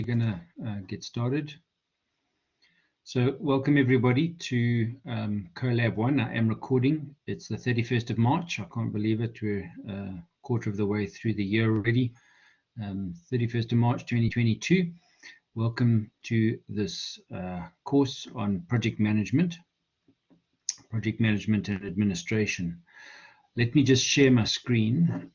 We're going to get started. So welcome everybody to Collab1. I am recording. It's the 31st of March. I can't believe it. We're a quarter of the way through the year already. 31st of March 2022. Welcome to this course on project management and administration. Let me just share my screen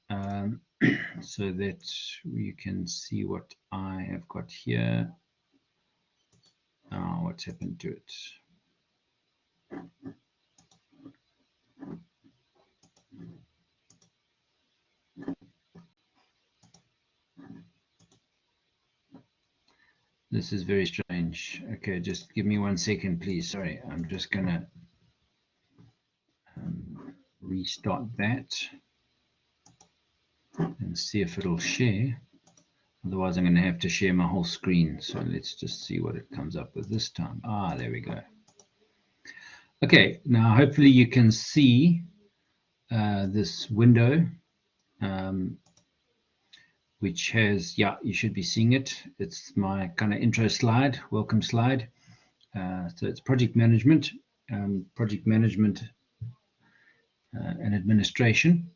so that you can see what I have got here. What's happened to it? This is very strange. Okay, just give me 1 second, please. Sorry, I'm just going to restart that and see if it'll share. Otherwise, I'm going to have to share my whole screen. So let's just see what it comes up with this time. There we go. Okay, now hopefully you can see this window, which has, yeah, you should be seeing it. It's my kind of intro slide, welcome slide. So it's project management and administration.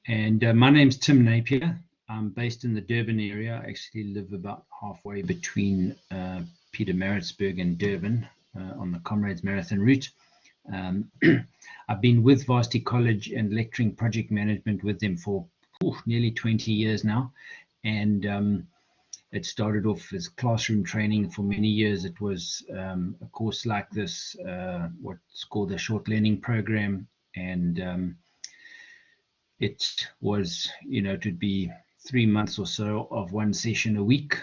And my name's Tim Napier. I'm based in the Durban area. I actually live about halfway between Pietermaritzburg and Durban on the Comrades Marathon route. I've been with Varsity College and lecturing project management with them for nearly 20 years now. And it started off as classroom training for many years. It was a course like this, what's called a short learning program. And it was, it would be 3 months or so of one session a week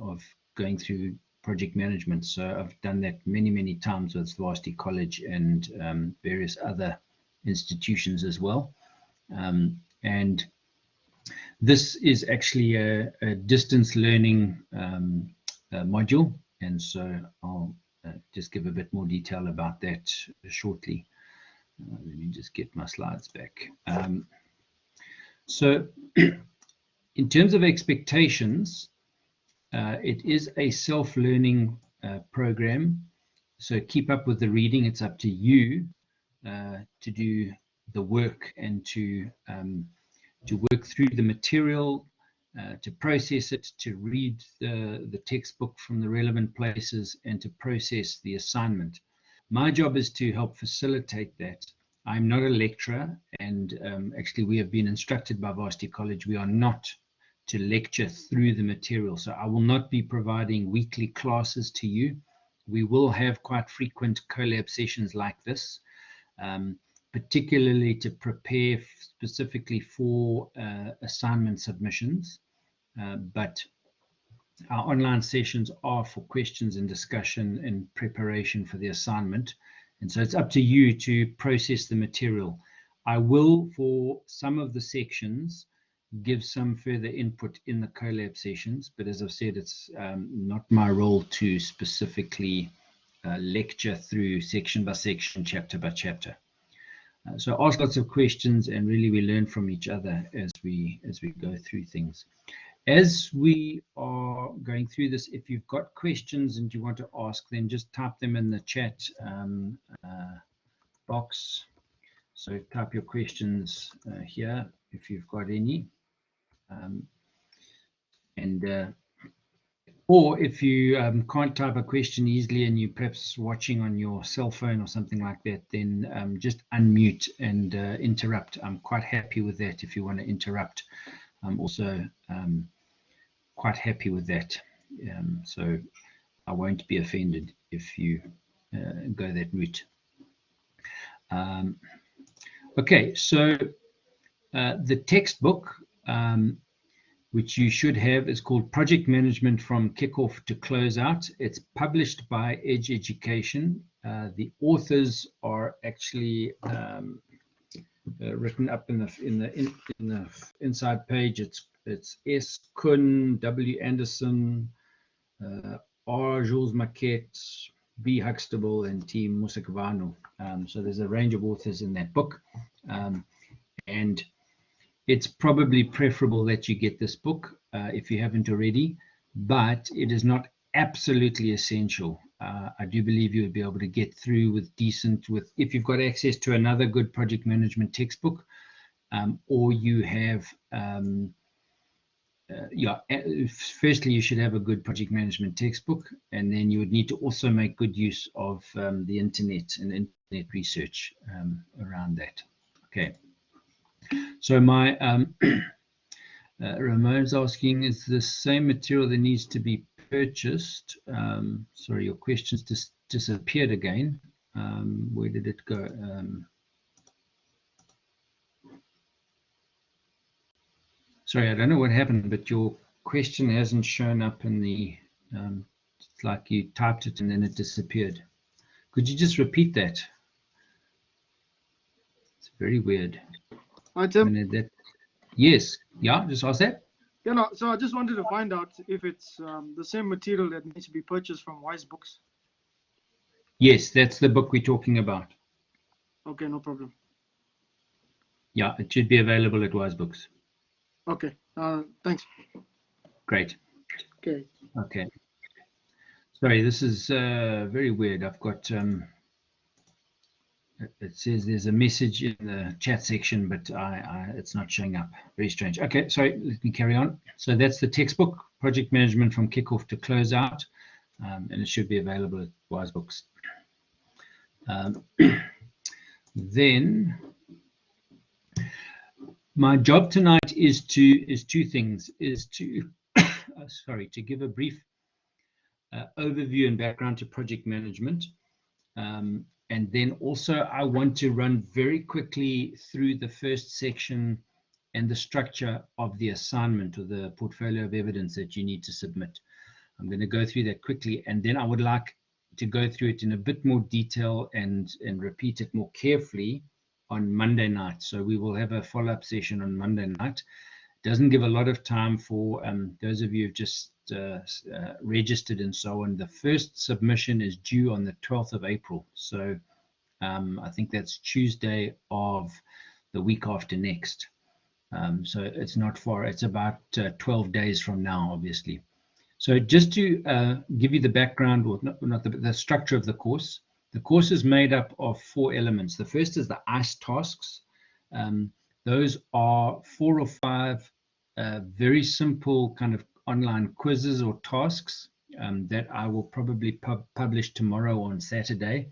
of going through project management. So I've done that many times with Varsity College and various other institutions as well. And this is actually a distance learning module. And so I'll just give a bit more detail about that shortly. Let me just get my slides back. So in terms of expectations, it is a self-learning program. So keep up with the reading. It's up to you to do the work and to work through the material, to process it, to read the textbook from the relevant places, and to process the assignment. My job is to help facilitate that. I'm not a lecturer, and actually we have been instructed by Varsity College we are not to lecture through the material. So I will not be providing weekly classes to you. We will have quite frequent collab sessions like this, particularly to prepare specifically for assignment submissions. But our online sessions are for questions and discussion and preparation for the assignment. And so it's up to you to process the material. I will, for some of the sections, give some further input in the collab sessions, but as I've said, it's not my role to specifically lecture through section by section, chapter by chapter. So ask lots of questions, and really we learn from each other as we go through things. As we are going through this, if you've got questions and you want to ask, then just type them in the chat box. So type your questions here if you've got any. Or if you can't type a question easily and you're perhaps watching on your cell phone or something like that, then just unmute and interrupt. I'm quite happy with that if you want to interrupt. I'm also quite happy with that. So I won't be offended if you go that route. Okay, so the textbook, which you should have, is called Project Management from Kickoff to Closeout. It's published by Edge Education. The authors are actually written up in the inside page. It's S. Kuhn, W. Anderson, R. Jules Maquette, B. Huxtable, and T. Musikvano. So there's a range of authors in that book. And it's probably preferable that you get this book if you haven't already. but it is not absolutely essential. I do believe you'll be able to get through with if you've got access to another good project management textbook, or you have, firstly, you should have a good project management textbook, and then you would need to also make good use of the internet and internet research around that. Okay. So my Ramon's asking, is the same material that needs to be purchased? Sorry, your question's disappeared again. Where did it go? Sorry, I don't know what happened, but your question hasn't shown up in the, it's like you typed it and then it disappeared. Could you just repeat that? It's very weird. Hi, Tim. Yes, yeah, just ask that. Yeah, no, so I just wanted to find out if it's the same material that needs to be purchased from Wise Books. Yes, that's the book we're talking about. Okay, no problem. Yeah, it should be available at Wise Books. Okay, thanks. Great. Okay. Okay. Sorry, this is very weird. I've got, it says there's a message in the chat section, but it's not showing up. Very strange. Okay, sorry, let me carry on. So that's the textbook, Project Management from Kickoff to Closeout, and it should be available at Wise Books. Then my job tonight is two things, to give a brief overview and background to project management. And then also I want to run very quickly through the first section and the structure of the assignment or the portfolio of evidence that you need to submit. I'm going to go through that quickly, and then I would like to go through it in a bit more detail and repeat it more carefully on Monday night. So we will have a follow-up session on Monday night. It doesn't give a lot of time for those of you who've just registered and so on. The first submission is due on the 12th of April. So I think that's Tuesday of the week after next. So it's not far. It's about 12 days from now, obviously. So just to give you the background, or not the structure of the course. The course is made up of 4 elements. The first is the ICE tasks. Those are 4 or 5 very simple kind of online quizzes or tasks that I will probably publish tomorrow on Saturday,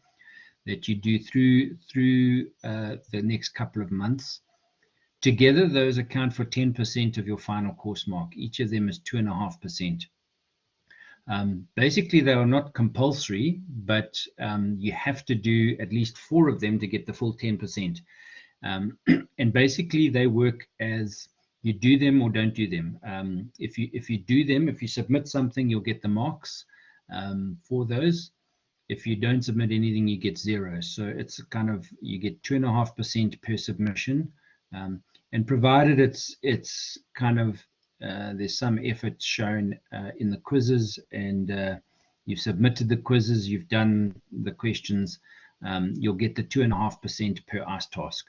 that you do through the next couple of months. Together, those account for 10% of your final course mark. Each of them is 2.5%. Basically, they are not compulsory, but you have to do at least 4 of them to get the full 10%. And basically, they work as you do them or don't do them. If you do them, if you submit something, you'll get the marks for those. If you don't submit anything, you get 0. So it's kind of, you get 2.5% per submission. And provided it's kind of, there's some effort shown in the quizzes, and you've submitted the quizzes, you've done the questions, you'll get the 2.5% per ICE task.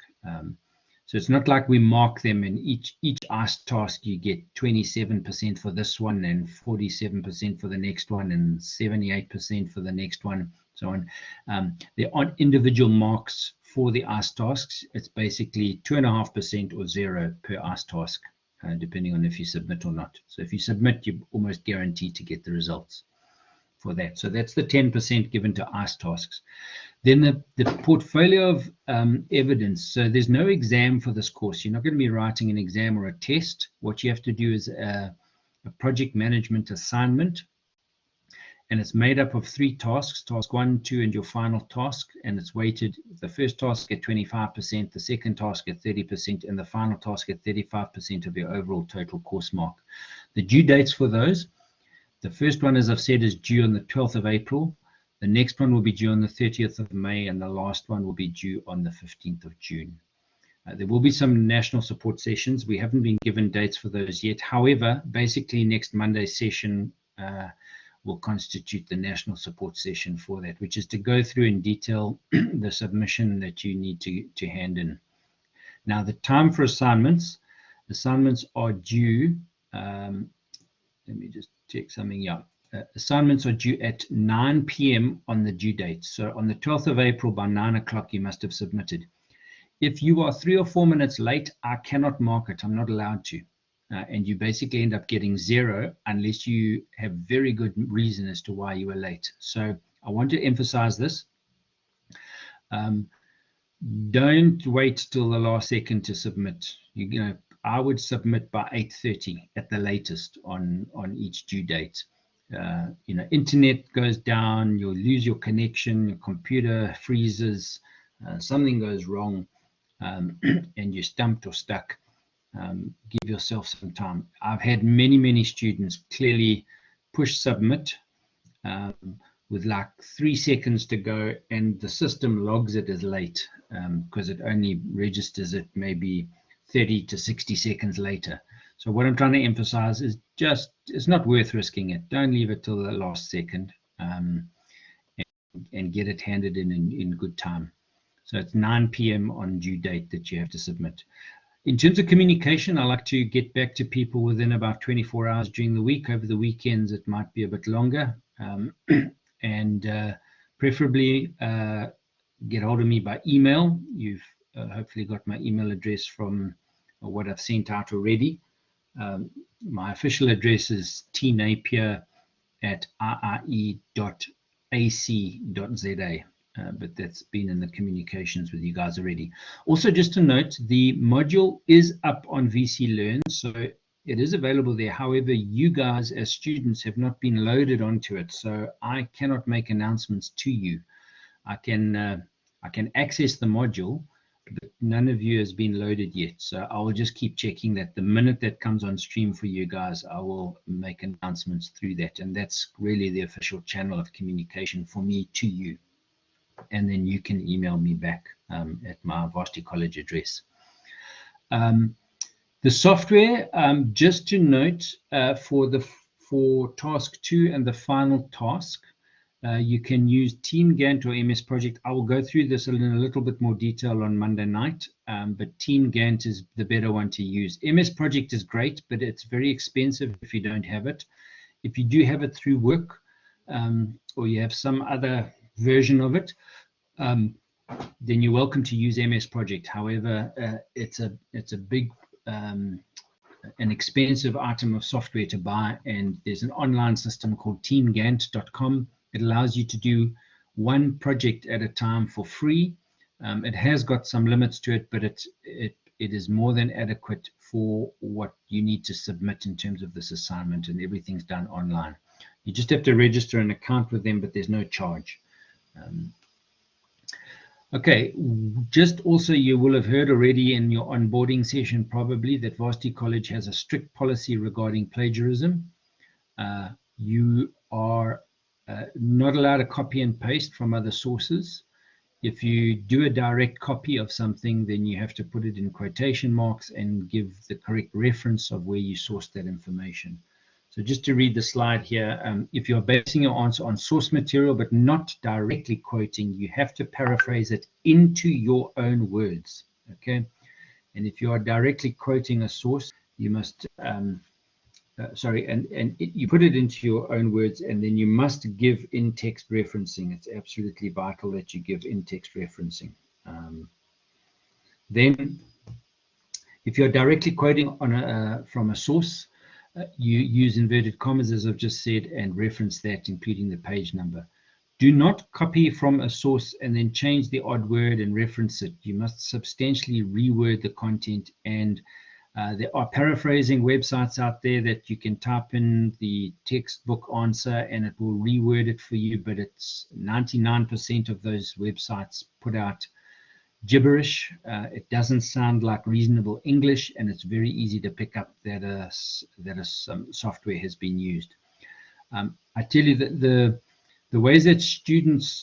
So it's not like we mark them, and each ICE task you get 27% for this one, and 47% for the next one, and 78% for the next one, so on. There aren't individual marks for the ICE tasks. It's basically 2.5% or 0 per ICE task, depending on if you submit or not. So if you submit, you're almost guaranteed to get the results for that. So that's the 10% given to ICE tasks. Then the portfolio of evidence. So there's no exam for this course. You're not going to be writing an exam or a test. What you have to do is a project management assignment. And it's made up of 3 tasks, task 1, 2, and your final task. And it's weighted, the first task at 25%, the second task at 30%, and the final task at 35% of your overall total course mark. The due dates for those, the first one, as I've said, is due on the 12th of April. The next one will be due on the 30th of May, and the last one will be due on the 15th of June. There will be some national support sessions. We haven't been given dates for those yet. However, basically next Monday's session will constitute the national support session for that, which is to go through in detail the submission that you need to hand in. Now, the time for assignments are due, let me just check something. Yeah, assignments are due at 9 p.m. on the due date. So on the 12th of April by 9 o'clock, you must have submitted. If you are 3 or 4 minutes late, I cannot mark it. I'm not allowed to. And you basically end up getting 0 unless you have very good reason as to why you were late. So I want to emphasize this. Don't wait till the last second to submit. You know, I would submit by 8:30 at the latest on each due date. You know, internet goes down, you'll lose your connection, your computer freezes, something goes wrong, and you're stumped or stuck. Give yourself some time. I've had many students clearly push submit with like 3 seconds to go, and the system logs it as late because it only registers it maybe 30 to 60 seconds later. So what I'm trying to emphasize is just, it's not worth risking it. Don't leave it till the last second, and get it handed in good time. So it's 9 p.m. on due date that you have to submit. In terms of communication, I like to get back to people within about 24 hours during the week. Over the weekends, it might be a bit longer. And preferably get hold of me by email. You've hopefully got my email address from what I've sent out already. My official address is tnapier@rie.ac.za. But that's been in the communications with you guys already. Also, just to note, the module is up on VC Learn, so it is available there. However, you guys as students have not been loaded onto it, so I cannot make announcements to you. I can access the module, but none of you has been loaded yet. So I will just keep checking that. The minute that comes on stream for you guys, I will make announcements through that, and that's really the official channel of communication for me to you. And then you can email me back at my Varsity College address. The software, just to note, for task 2 and the final task, you can use Team Gantt or MS Project. I will go through this in a little bit more detail on Monday night, but Team Gantt is the better one to use. MS Project is great, but it's very expensive if you don't have it. If you do have it through work, or you have some other version of it, then you're welcome to use MS Project. However, it's a big, an expensive item of software to buy, and there's an online system called teamgantt.com. It allows you to do one project at a time for free. It has got some limits to it, but it is more than adequate for what you need to submit in terms of this assignment, and everything's done online. You just have to register an account with them, but there's no charge. Okay, just also you will have heard already in your onboarding session probably that Varsity College has a strict policy regarding plagiarism. You are not allowed to copy and paste from other sources. If you do a direct copy of something, then you have to put it in quotation marks and give the correct reference of where you sourced that information. So just to read the slide here, if you're basing your answer on source material but not directly quoting, you have to paraphrase it into your own words, okay? And if you are directly quoting a source, you must, you put it into your own words, and then you must give in-text referencing. It's absolutely vital that you give in-text referencing. Then, if you're directly quoting on from a source, you use inverted commas, as I've just said, and reference that, including the page number. Do not copy from a source and then change the odd word and reference it. You must substantially reword the content, and there are paraphrasing websites out there that you can type in the textbook answer and it will reword it for you, but it's 99% of those websites put out gibberish. It doesn't sound like reasonable English, and it's very easy to pick up that some software has been used. I tell you that the ways that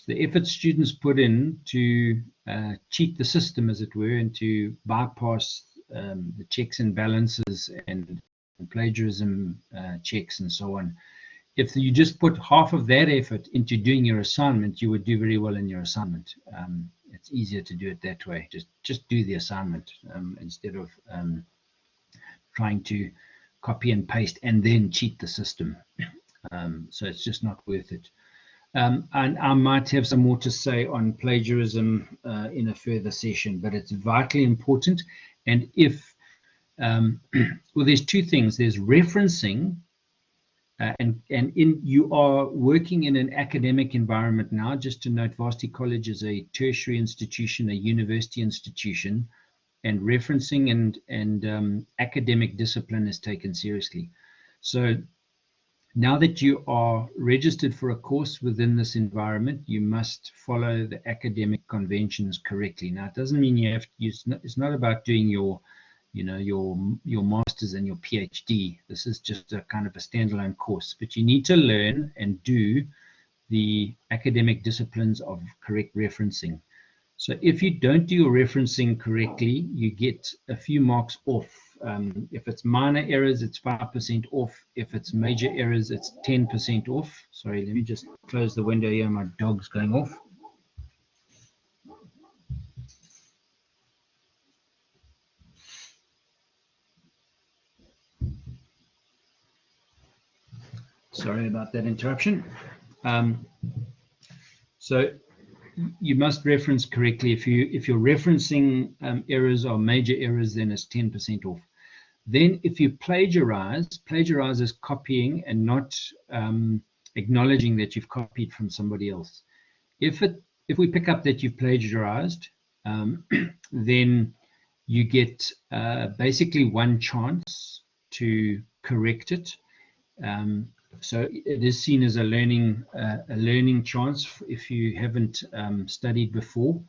the effort students put in to cheat the system, as it were, and to bypass the checks and balances and plagiarism checks and so on. If you just put half of that effort into doing your assignment, you would do very well in your assignment. It's easier to do it that way. Just do the assignment instead of trying to copy and paste and then cheat the system. So it's just not worth it. And I might have some more to say on plagiarism in a further session, but it's vitally important. And if, well, there's two things. There's referencing, and you are working in an academic environment now. Just to note, Varsity College is a tertiary institution, a university institution, and referencing and academic discipline is taken seriously. So now that you are registered for a course within this environment, you must follow the academic conventions correctly. Now, it doesn't mean you have to, it's not about doing your, you know, your master's and your PhD. This is just a kind of a standalone course, but you need to learn and do the academic disciplines of correct referencing. So if you don't do your referencing correctly, you get a few marks off. If it's minor errors, it's 5% off. If it's major errors, it's 10% off. Sorry, let me just close the window here. My dog's going off. Sorry about that interruption. So you must reference correctly. If you're referencing errors or major errors, then it's 10% off. Then if you plagiarize is copying and not acknowledging that you've copied from somebody else. If we pick up that you've plagiarized, then you get basically one chance to correct it. So it is seen as a learning chance if you haven't studied before.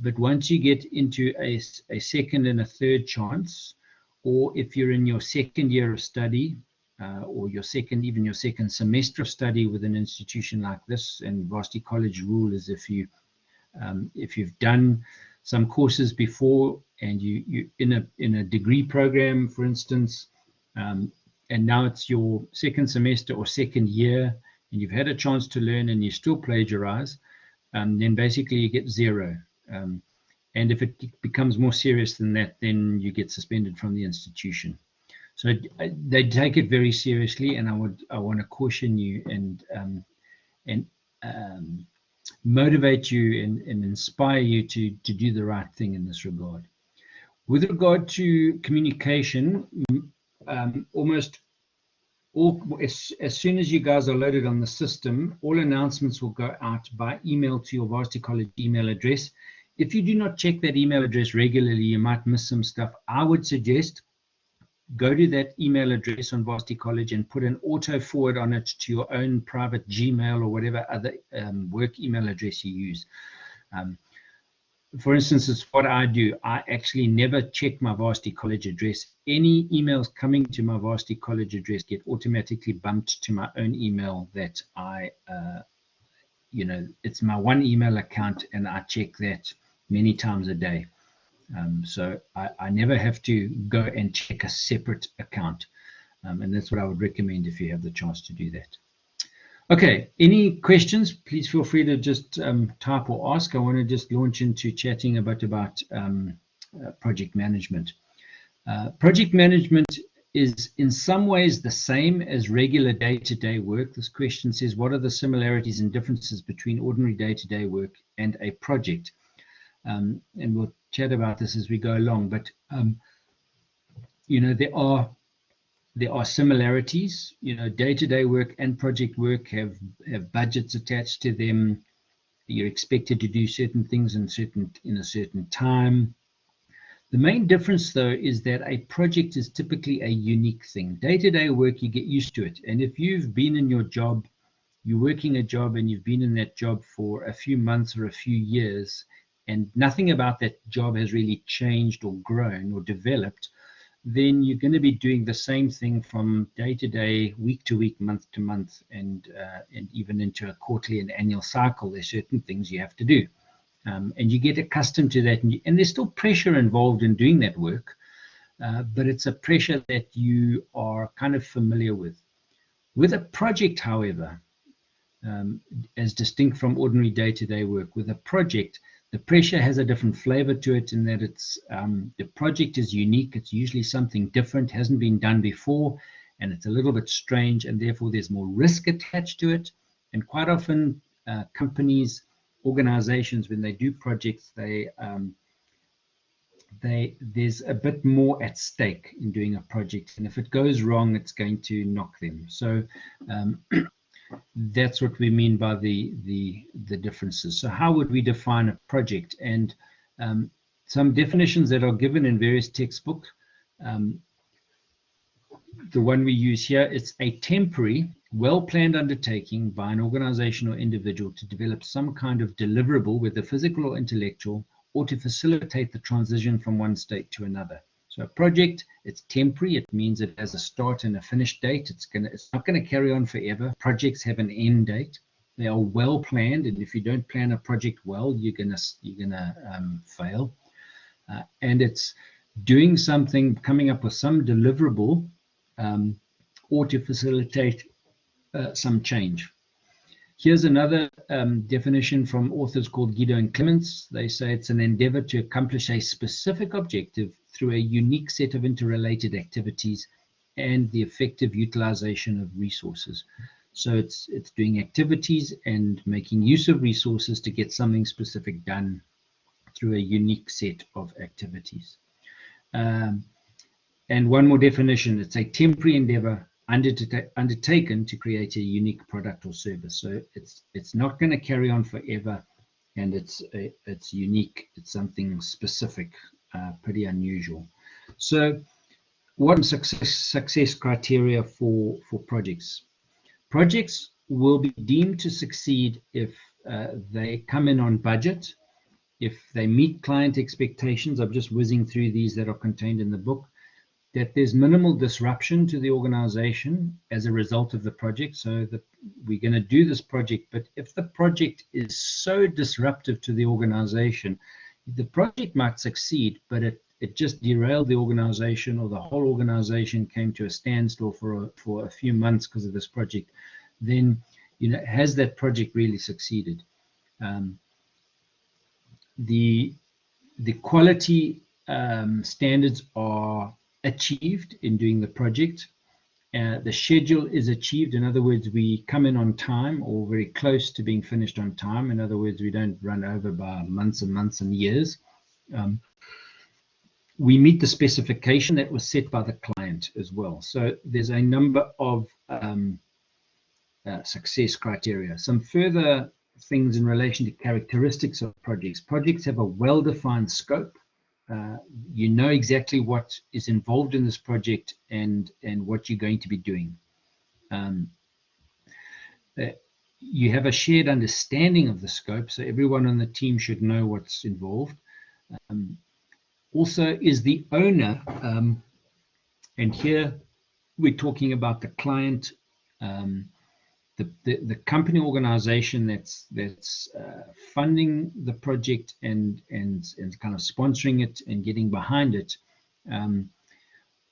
But once you get into a second and a third chance, or if you're in your second year of study, or even your second semester of study with an institution like this, and Varsity College rule is if you've done some courses before and you in a degree program, for instance, and now it's your second semester or second year, and you've had a chance to learn and you still plagiarize, then basically you get 0. And if it becomes more serious than that, then you get suspended from the institution. So they take it very seriously, and I want to caution you and motivate you and inspire you to do the right thing in this regard. With regard to communication, almost all, as soon as you guys are loaded on the system, all announcements will go out by email to your Varsity College email address. If you do not check that email address regularly, you might miss some stuff. I would suggest go to that email address on Varsity College and put an auto forward on it to your own private Gmail or whatever other work email address you use. For instance, it's what I do. I actually never check my Varsity College address. Any emails coming to my Varsity College address get automatically bumped to my own email that I, it's my one email account, and I check that many times a day. So I never have to go and check a separate account. And that's what I would recommend if you have the chance to do that. Okay, any questions? Please feel free to just type or ask. I want to just launch into chatting about project management. Project management is in some ways the same as regular day-to-day work. This question says, what are the similarities and differences between ordinary day-to-day work and a project? And we'll chat about this as we go along, but there are similarities. Day-to-day work and project work have budgets attached to them. You're expected to do certain things in a certain time. The main difference, though, is that a project is typically a unique thing. Day-to-day work, you get used to it. And if you've been in your job, you're working a job and you've been in that job for a few months or a few years, and nothing about that job has really changed or grown or developed, then you're going to be doing the same thing from day to day, week to week, month to month, and even into a quarterly and annual cycle. There's certain things you have to do. And you get accustomed to that. And there's still pressure involved in doing that work, but it's a pressure that you are kind of familiar with. With a project, however, as distinct from ordinary day-to-day work, with a project, The pressure has a different flavor to it in that it's the project is unique. It's usually something different, hasn't been done before, and it's a little bit strange, and therefore there's more risk attached to it. And quite often, companies, organizations, when they do projects, there's a bit more at stake in doing a project, and if it goes wrong, it's going to knock them. So that's what we mean by the differences. So how would we define a project? And some definitions that are given in various textbooks. The one we use here, it's a temporary, well-planned undertaking by an organization or individual to develop some kind of deliverable, whether physical or intellectual, or to facilitate the transition from one state to another. So a project, it's temporary. It means it has a start and a finish date. It's not going to carry on forever. Projects have an end date. They are well planned, and if you don't plan a project well, you're gonna fail. And it's doing something, coming up with some deliverable, or to facilitate some change. Here's another definition from authors called Guido and Clements. They say it's an endeavor to accomplish a specific objective through a unique set of interrelated activities and the effective utilization of resources. So it's doing activities and making use of resources to get something specific done through a unique set of activities. And one more definition, it's a temporary endeavor undertaken to create a unique product or service. So it's not going to carry on forever, and it's unique. It's something specific, pretty unusual. So what success criteria for projects? Projects will be deemed to succeed if they come in on budget, if they meet client expectations. I'm just whizzing through these that are contained in the book. That there's minimal disruption to the organization as a result of the project. So that we're going to do this project, but if the project is so disruptive to the organization, the project might succeed, but it just derailed the organization, or the whole organization came to a standstill for a few months because of this project, then, has that project really succeeded? The quality standards are achieved in doing the project. The schedule is achieved. In other words, we come in on time or very close to being finished on time. In other words, we don't run over by months and months and years. We meet the specification that was set by the client as well. So there's a number of success criteria. Some further things in relation to characteristics of projects. Projects have a well-defined scope. You know exactly what is involved in this project and what you're going to be doing. You have a shared understanding of the scope, so everyone on the team should know what's involved. Also, is the owner, and here we're talking about the client, the company organization that's funding the project and kind of sponsoring it and getting behind it.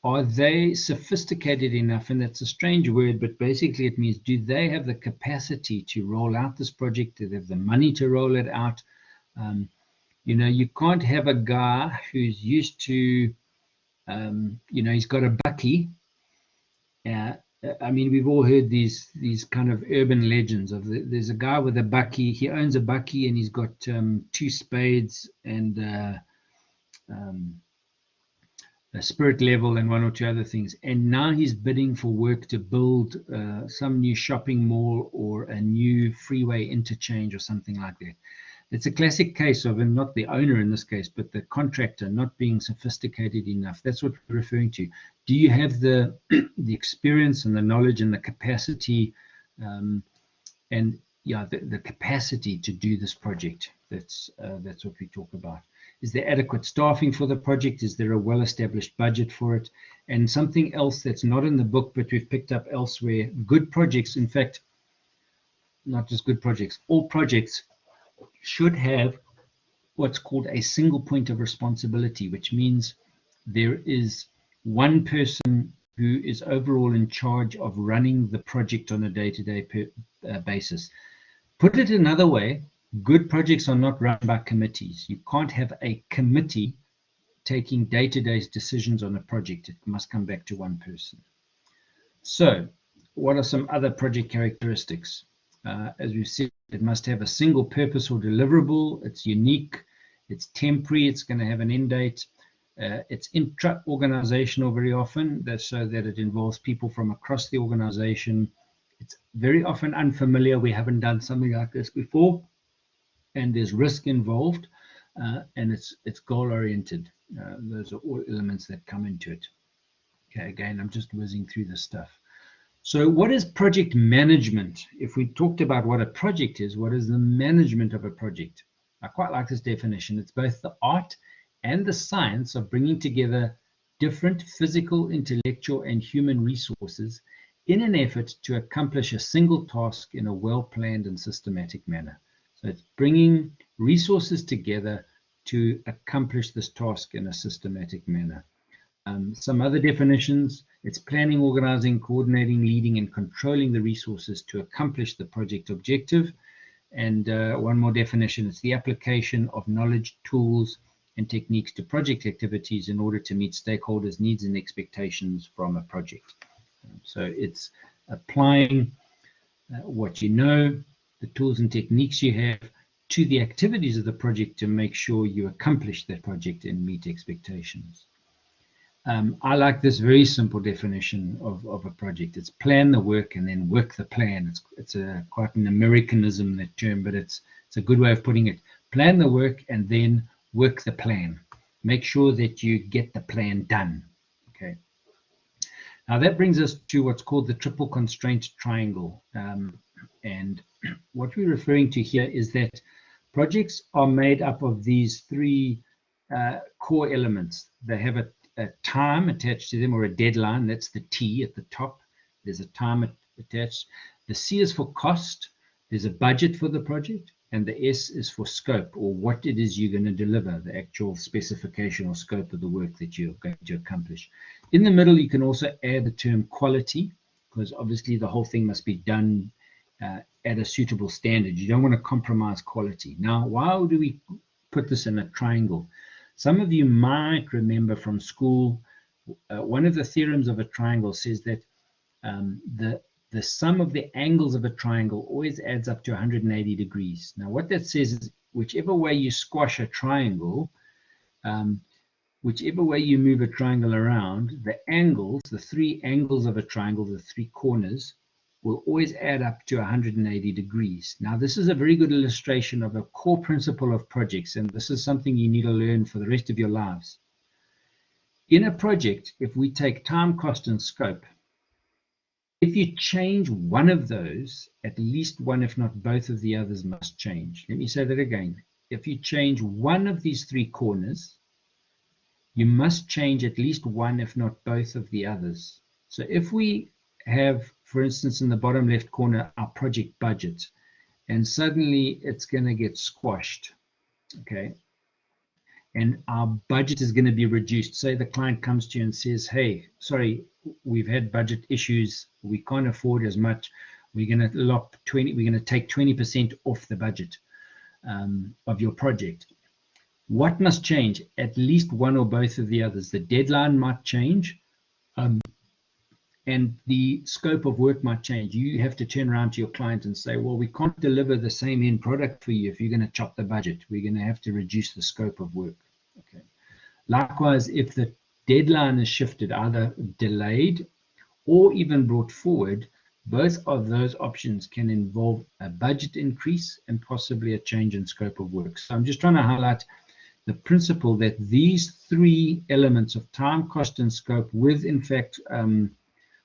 Are they sophisticated enough? And that's a strange word, but basically it means, do they have the capacity to roll out this project? Do they have the money to roll it out? You can't have a guy who's used to, he's got a bakkie. I mean, we've all heard these kind of urban legends of there's a guy with a bakkie. He owns a bakkie and he's got 2 spades and a spirit level and 1 or 2 other things. And now he's bidding for work to build some new shopping mall or a new freeway interchange or something like that. It's a classic case of, and not the owner in this case, but the contractor not being sophisticated enough. That's what we're referring to. Do you have the experience and the knowledge and the capacity, the capacity to do this project? That's what we talk about. Is there adequate staffing for the project? Is there a well-established budget for it? And something else that's not in the book, but we've picked up elsewhere, good projects, in fact, not just good projects, all projects should have what's called a single point of responsibility, which means there is one person who is overall in charge of running the project on a day-to-day basis. Put it another way, Good projects are not run by committees. You can't have a committee taking day-to-day decisions on a project. It must come back to one person. So, what are some other project characteristics? As we've said, it must have a single purpose or deliverable. It's unique. It's temporary. It's going to have an end date. It's intra-organizational very often, so that it involves people from across the organization. It's very often unfamiliar. We haven't done something like this before, and there's risk involved, and it's goal-oriented. Those are all elements that come into it. Okay, again, I'm just whizzing through this stuff. So what is project management? If we talked about what a project is, what is the management of a project? I quite like this definition. It's both the art and the science of bringing together different physical, intellectual, and human resources in an effort to accomplish a single task in a well-planned and systematic manner. So it's bringing resources together to accomplish this task in a systematic manner. Some other definitions: it's planning, organizing, coordinating, leading, and controlling the resources to accomplish the project objective. And one more definition: it's the application of knowledge, tools, and techniques to project activities in order to meet stakeholders' needs and expectations from a project. So it's applying what you know, the tools and techniques you have, to the activities of the project to make sure you accomplish that project and meet expectations. I like this very simple definition of a project. It's plan the work and then work the plan. It's quite an Americanism, that term, but it's a good way of putting it. Plan the work and then work the plan. Make sure that you get the plan done. Okay. Now that brings us to what's called the triple constraint triangle. And what we're referring to here is that projects are made up of these three core elements. They have a time attached to them, or a deadline. That's the T at the top. There's a time attached. The C is for cost. There's a budget for the project. And the S is for scope, or what it is you're going to deliver, the actual specification or scope of the work that you're going to accomplish. In the middle, you can also add the term quality, because obviously the whole thing must be done at a suitable standard. You don't want to compromise quality. Now, why do we put this in a triangle? Some of you might remember from school, one of the theorems of a triangle says that the sum of the angles of a triangle always adds up to 180 degrees. Now, what that says is whichever way you squash a triangle, whichever way you move a triangle around, the angles, the three angles of a triangle, the three corners, will always add up to 180 degrees. Now, this is a very good illustration of a core principle of projects, and this is something you need to learn for the rest of your lives. In a project, if we take time, cost, and scope, if you change one of those, at least one, if not both of the others, must change. Let me say that again. If you change one of these three corners, you must change at least one, if not both of the others. So if we have, for instance, in the bottom left corner, our project budget, and suddenly it's going to get squashed, okay, and our budget is going to be reduced. Say the client comes to you and says, hey, sorry, we've had budget issues, we can't afford as much, we're going to take 20% off the budget of your project. What must change? At least one or both of the others. The deadline might change, and the scope of work might change. You have to turn around to your client and say, well, we can't deliver the same end product for you if you're going to chop the budget. We're going to have to reduce the scope of work. Okay. Likewise, if the deadline is shifted, either delayed or even brought forward, both of those options can involve a budget increase and possibly a change in scope of work. So I'm just trying to highlight the principle that these three elements of time, cost, and scope, with, in fact,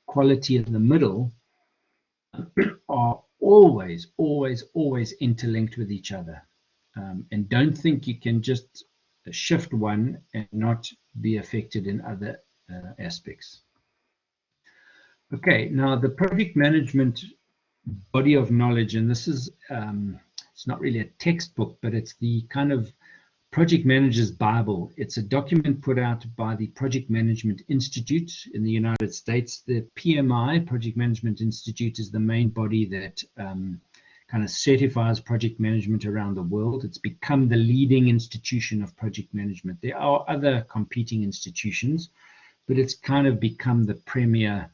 quality in the middle, are always interlinked with each other. And don't think you can just shift one and not be affected in other aspects. Okay, now the project management body of knowledge, and this is, it's not really a textbook, but it's the kind of Project Manager's Bible. It's a document put out by the Project Management Institute in the United States. The PMI, Project Management Institute, is the main body that kind of certifies project management around the world. It's become the leading institution of project management. There are other competing institutions, but it's kind of become the premier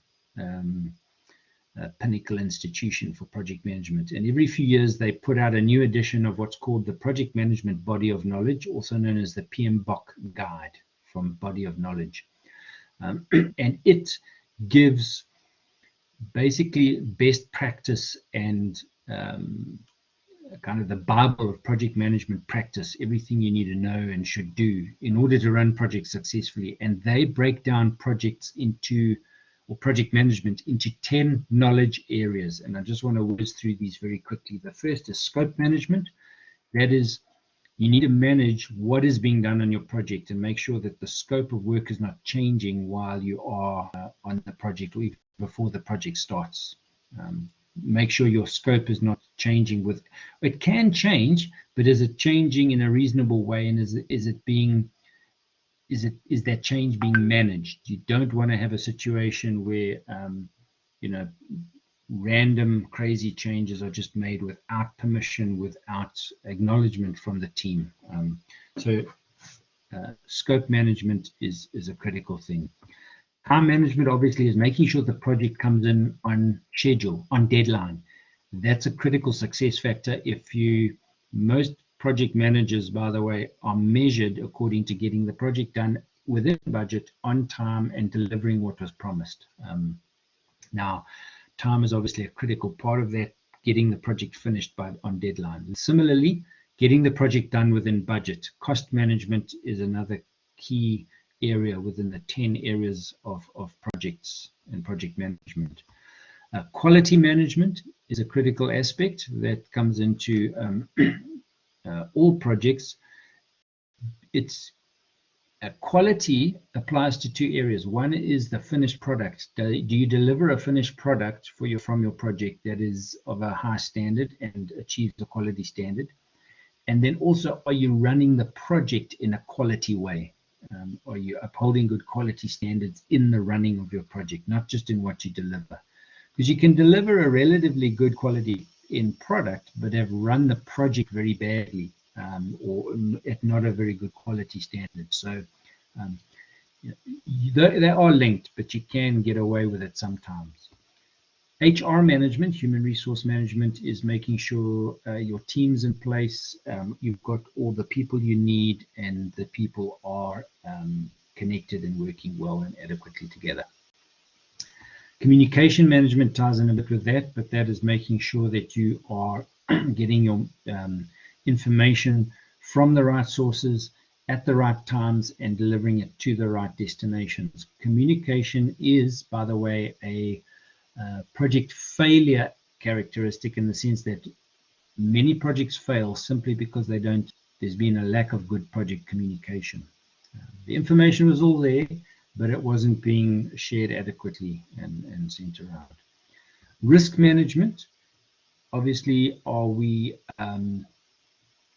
pinnacle institution for project management. And every few years, they put out a new edition of what's called the Project Management Body of Knowledge, also known as the PMBOK Guide from Body of Knowledge. And it gives basically best practice and kind of the Bible of project management practice, everything you need to know and should do in order to run projects successfully. And they break down projects into, or project management into 10 knowledge areas. And I just want to whiz through these very quickly. The first is scope management. That is, you need to manage what is being done on your project and make sure that the scope of work is not changing while you are on the project or even before the project starts. Make sure your scope is not changing with, it can change, but is it changing in a reasonable way? And is that change being managed? You don't want to have a situation where, you know, random crazy changes are just made without permission, without acknowledgement from the team. So scope management is a critical thing. Time management obviously is making sure the project comes in on schedule, on deadline. That's a critical success factor. Most project managers, by the way, are measured according to getting the project done within budget, on time, and delivering what was promised. Now, time is obviously a critical part of that, getting the project finished on deadline. And similarly, getting the project done within budget. Cost management is another key area within the 10 areas of projects and project management. Quality management is a critical aspect that comes into all projects. Quality applies to two areas. One is the finished product. Do you deliver a finished product from your project that is of a high standard and achieves the quality standard? And then also, are you running the project in a quality way? Are you upholding good quality standards in the running of your project, not just in what you deliver? Because you can deliver a relatively good quality in product, but have run the project very badly, or at not a very good quality standard. So they are linked, but you can get away with it sometimes. HR management, human resource management, is making sure your team's in place, you've got all the people you need, and the people are connected and working well and adequately together. Communication management ties in a bit with that, but that is making sure that you are getting your information from the right sources at the right times and delivering it to the right destinations. Communication is, by the way, a project failure characteristic, in the sense that many projects fail simply because there's been a lack of good project communication. The information was all there, but it wasn't being shared adequately and sent around. Risk management, obviously, are we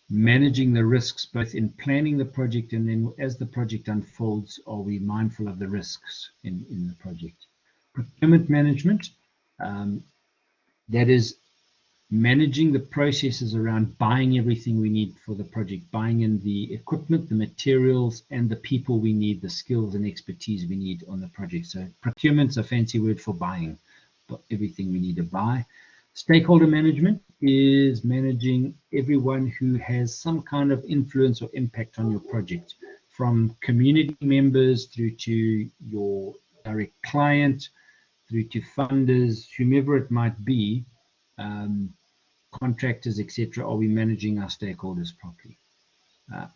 managing the risks both in planning the project and then as the project unfolds, are we mindful of the risks in the project? Procurement management, that is managing the processes around buying everything we need for the project, buying in the equipment, the materials, and the people we need, the skills and expertise we need on the project. So procurement's a fancy word for buying everything we need to buy. Stakeholder management is managing everyone who has some kind of influence or impact on your project, from community members through to your direct client, through to funders, whomever it might be, contractors, etc. Are we managing our stakeholders properly?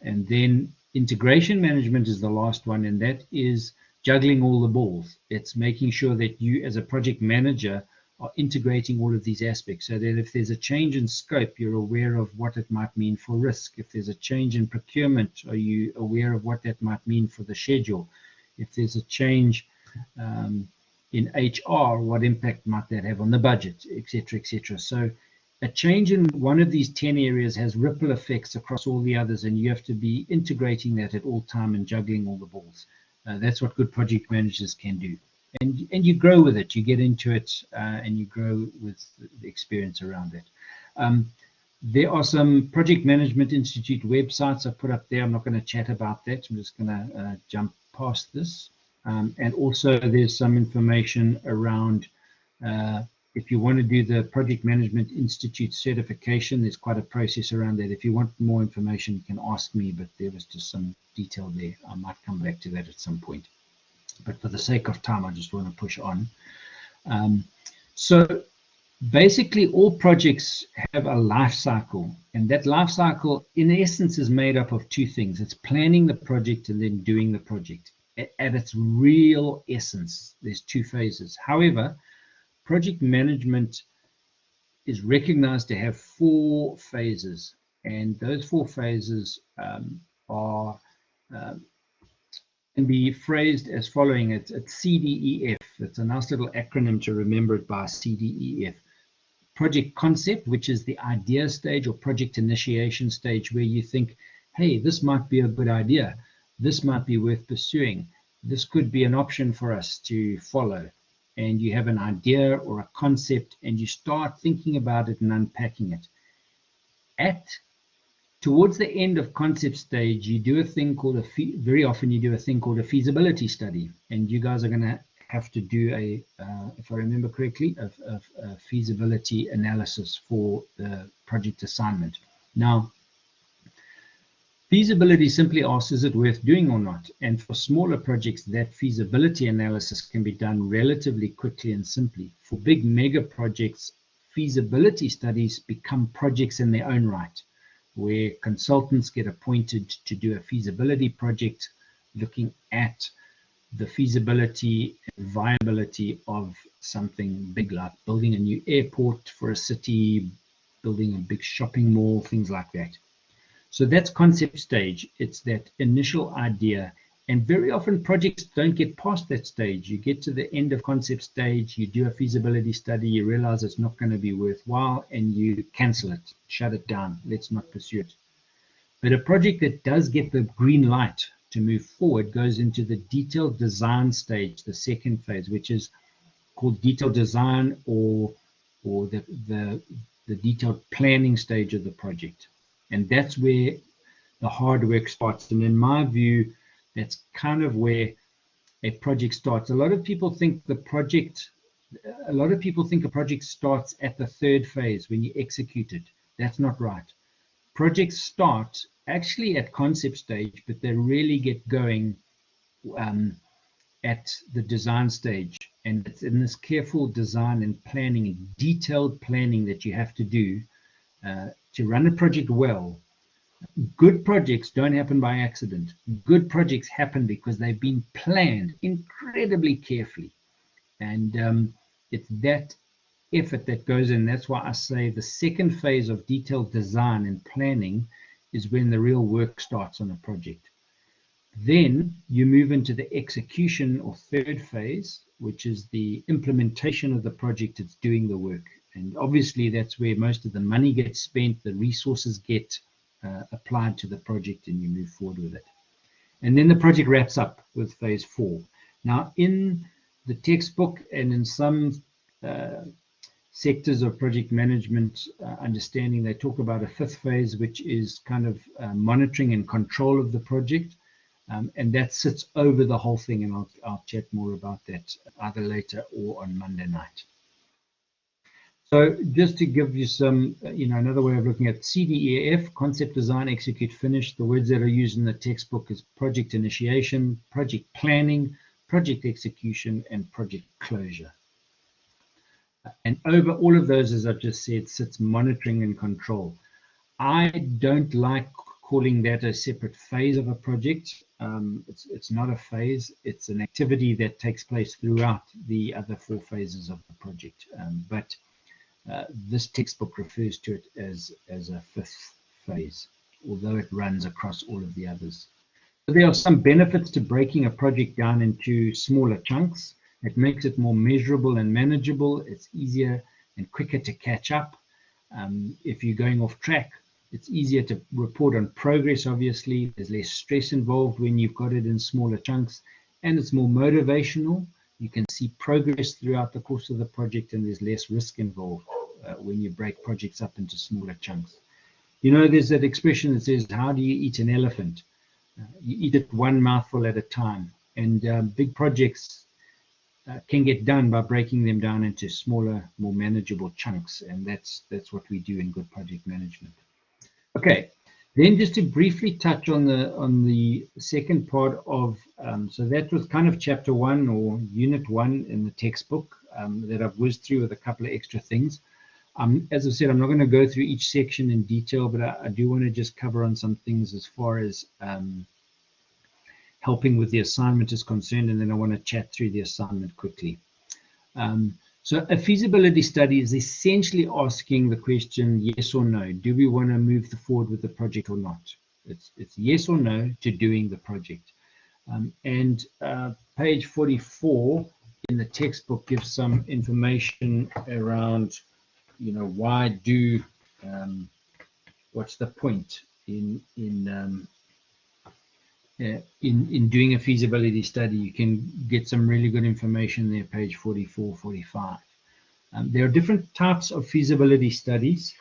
And then integration management is the last one, and that is juggling all the balls. It's making sure that you, as a project manager, are integrating all of these aspects, so that if there's a change in scope, you're aware of what it might mean for risk. If there's a change in procurement, are you aware of what that might mean for the schedule? If there's a change in HR, what impact might that have on the budget, etc., etc. So a change in one of these 10 areas has ripple effects across all the others, and you have to be integrating that at all time and juggling all the balls. That's what good project managers can do. And you grow with it, you get into it, and you grow with the experience around it. There are some Project Management Institute websites I've put up there. I'm not going to chat about that. I'm just going to jump past this. And also there's some information around if you want to do the Project Management Institute certification, there's quite a process around that. If you want more information, you can ask me, but there was just some detail there. I might come back to that at some point. But for the sake of time, I just want to push on. So basically, all projects have a life cycle, and that life cycle, in essence, is made up of two things. It's planning the project and then doing the project. At its real essence, there's two phases. However, project management is recognized to have 4 phases, and those 4 phases can be phrased as following. It's CDEF. It's a nice little acronym to remember it by, CDEF. Project concept, which is the idea stage or project initiation stage, where you think, hey, this might be a good idea. This might be worth pursuing. This could be an option for us to follow. And you have an idea or a concept, and you start thinking about it and unpacking it. Towards the end of concept stage, you do a thing called very often you do a thing called a feasibility study, and you guys are going to have to do if I remember correctly, a feasibility analysis for the project assignment. Now, feasibility simply asks, is it worth doing or not? And for smaller projects, that feasibility analysis can be done relatively quickly and simply. For big mega projects, feasibility studies become projects in their own right, where consultants get appointed to do a feasibility project looking at the feasibility and viability of something big, like building a new airport for a city, building a big shopping mall, things like that. So that's concept stage. It's that initial idea. And very often projects don't get past that stage. You get to the end of concept stage, you do a feasibility study, you realize it's not going to be worthwhile, and you cancel it, shut it down, let's not pursue it. But a project that does get the green light to move forward goes into the detailed design stage, the second phase, which is called detailed design or the detailed planning stage of the project. And that's where the hard work starts. And in my view, that's kind of where a project starts. A lot of people think a project starts at the 3rd phase when you execute it. That's not right. Projects start actually at concept stage, but they really get going at the design stage. And it's in this careful design and planning and detailed planning that you have to do to run a project well. Good projects don't happen by accident. Good projects happen because they've been planned incredibly carefully. And it's that effort that goes in. That's why I say the second phase of detailed design and planning is when the real work starts on a project. Then you move into the execution or 3rd phase, which is the implementation of the project. It's doing the work. And obviously that's where most of the money gets spent, the resources get applied to the project, and you move forward with it. And then the project wraps up with phase 4. Now, in the textbook and in some sectors of project management understanding, they talk about a 5th phase, which is kind of monitoring and control of the project. And that sits over the whole thing, and I'll chat more about that either later or on Monday night. So just to give you some, another way of looking at CDEF, concept, design, execute, finish. The words that are used in the textbook is project initiation, project planning, project execution, and project closure. And over all of those, as I've just said, sits monitoring and control. I don't like calling that a separate phase of a project. It's not a phase. It's an activity that takes place throughout the other 4 phases of the project. But this textbook refers to it as a 5th phase, although it runs across all of the others. So there are some benefits to breaking a project down into smaller chunks. It makes it more measurable and manageable. It's easier and quicker to catch up. If you're going off track, it's easier to report on progress, obviously. There's less stress involved when you've got it in smaller chunks, and it's more motivational. You can see progress throughout the course of the project, and there's less risk involved when you break projects up into smaller chunks. You know, there's that expression that says, how do you eat an elephant? You eat it one mouthful at a time. And big projects can get done by breaking them down into smaller, more manageable chunks. And that's what we do in good project management. Okay, then just to briefly touch on the second part of, so that was kind of chapter 1 or unit 1 in the textbook that I've whizzed through with a couple of extra things. As I said, I'm not going to go through each section in detail, but I do want to just cover on some things as far as helping with the assignment is concerned, and then I want to chat through the assignment quickly. So a feasibility study is essentially asking the question, yes or no, do we want to move forward with the project or not? It's yes or no to doing the project. Page 44 in the textbook gives some information around, you know, why do, what's the point in doing a feasibility study. You can get some really good information there, page 44, 45. There are different types of feasibility studies.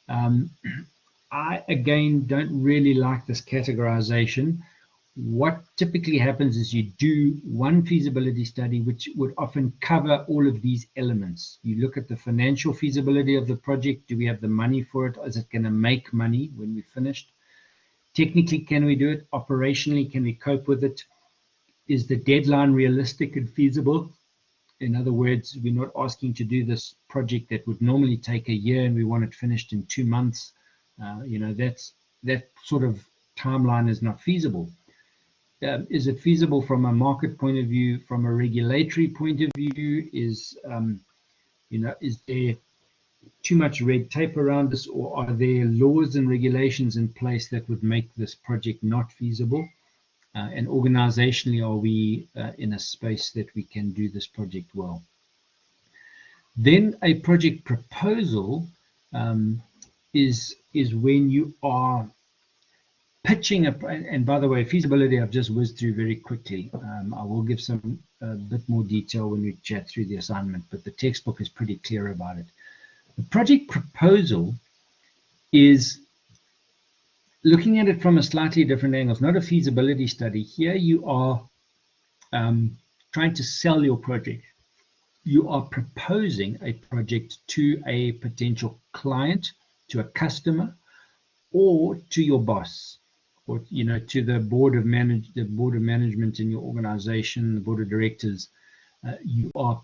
I, again, don't really like this categorization. What typically happens is you do one feasibility study, which would often cover all of these elements. You look at the financial feasibility of the project. Do we have the money for it? Is it going to make money when we're finished? Technically, can we do it? Operationally, can we cope with it? Is the deadline realistic and feasible? In other words, we're not asking to do this project that would normally take a year and we want it finished in 2 months. You know, that sort of timeline is not feasible. Is it feasible from a market point of view, from a regulatory point of view? Is, you know, is there too much red tape around this, or are there laws and regulations in place that would make this project not feasible? And organizationally, are we in a space that we can do this project well? Then a project proposal is when you are pitching and by the way, feasibility I've just whizzed through very quickly. I will give some bit more detail when we chat through the assignment, but the textbook is pretty clear about it. The project proposal is looking at it from a slightly different angle. It's not a feasibility study. Here you are trying to sell your project. You are proposing a project to a potential client, to a customer, or to your boss, or, you know, to the board of management in your organization, the board of directors. You are,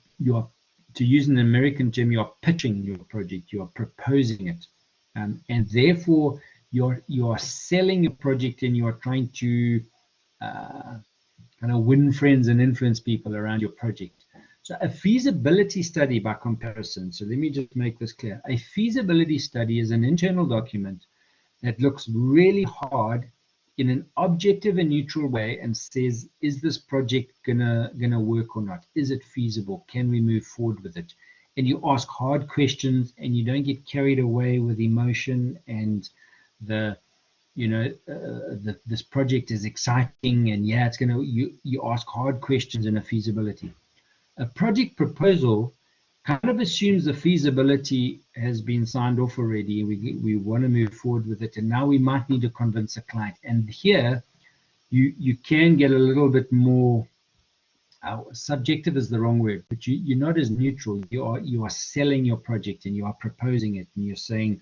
to use an American term, you are pitching your project. You are proposing it, and therefore you are selling a project, and you are trying to kind of win friends and influence people around your project. So a feasibility study, by comparison, so let me just make this clear. A feasibility study is an internal document that looks really hard in an objective and neutral way and says, is this project gonna work or not? Is it feasible? Can we move forward with it? And you ask hard questions, and you don't get carried away with emotion and this project is exciting, and yeah, it's gonna. You ask hard questions in a feasibility. A project proposal kind of assumes the feasibility has been signed off already. We want to move forward with it, and now we might need to convince a client. And here, you can get a little bit more subjective is the wrong word, but you're not as neutral. You are selling your project, and you are proposing it, and you're saying,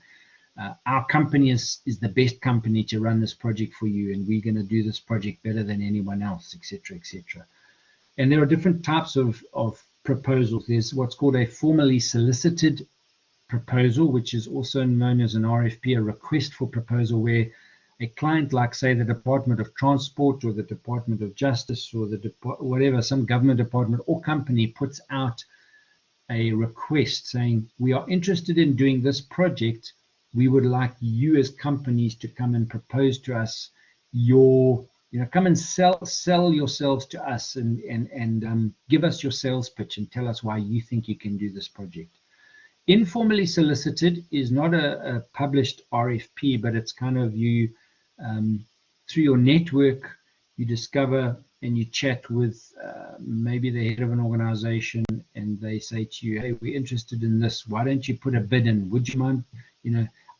our company is the best company to run this project for you, and we're going to do this project better than anyone else, etc., etc. And there are different types of proposals. There's what's called a formally solicited proposal, which is also known as an RFP, a request for proposal, where a client, like say the Department of Transport or the Department of Justice or whatever, some government department or company puts out a request saying, we are interested in doing this project. We would like you as companies to come and propose to us come and sell yourselves to us and give us your sales pitch and tell us why you think you can do this project. Informally solicited is not a published RFP, but it's kind of you, through your network, you discover and you chat with maybe the head of an organization, and they say to you, hey, we're interested in this, why don't you put a bid in? Would you mind,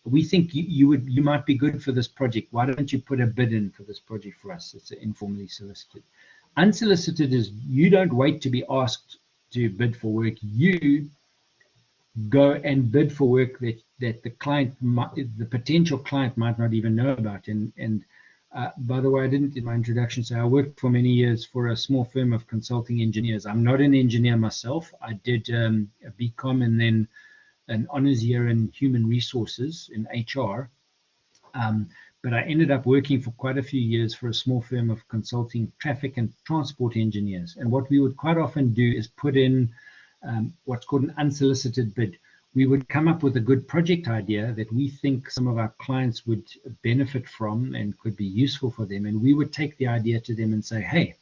we think you might be good for this project, why don't you put a bid in for this project for us? It's informally solicited. Unsolicited is you don't wait to be asked to bid for work. You go and bid for work that the client the potential client might not even know about. And by the way, I didn't in my introduction say I worked for many years for a small firm of consulting engineers. I'm not an engineer myself. I did a BCom and then an honors year in human resources in HR. But I ended up working for quite a few years for a small firm of consulting traffic and transport engineers. And what we would quite often do is put in what's called an unsolicited bid. We would come up with a good project idea that we think some of our clients would benefit from and could be useful for them. And we would take the idea to them and say, hey,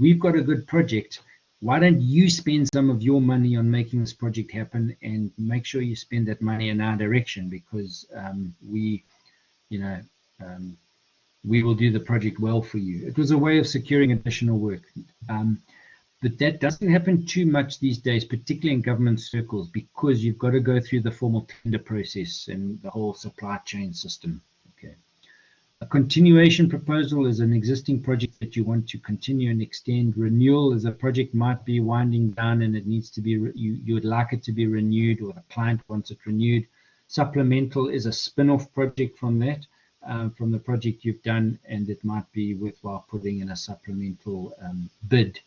we've got a good project. Why don't you spend some of your money on making this project happen, and make sure you spend that money in our direction, because we will do the project well for you. It was a way of securing additional work. But that doesn't happen too much these days, particularly in government circles, because you've got to go through the formal tender process and the whole supply chain system. Okay. A continuation proposal is an existing project that you want to continue and extend. Renewal is a project might be winding down and it needs to be, you would like it to be renewed, or the client wants it renewed. Supplemental is a spin-off project from that, from the project you've done, and it might be worthwhile putting in a supplemental bid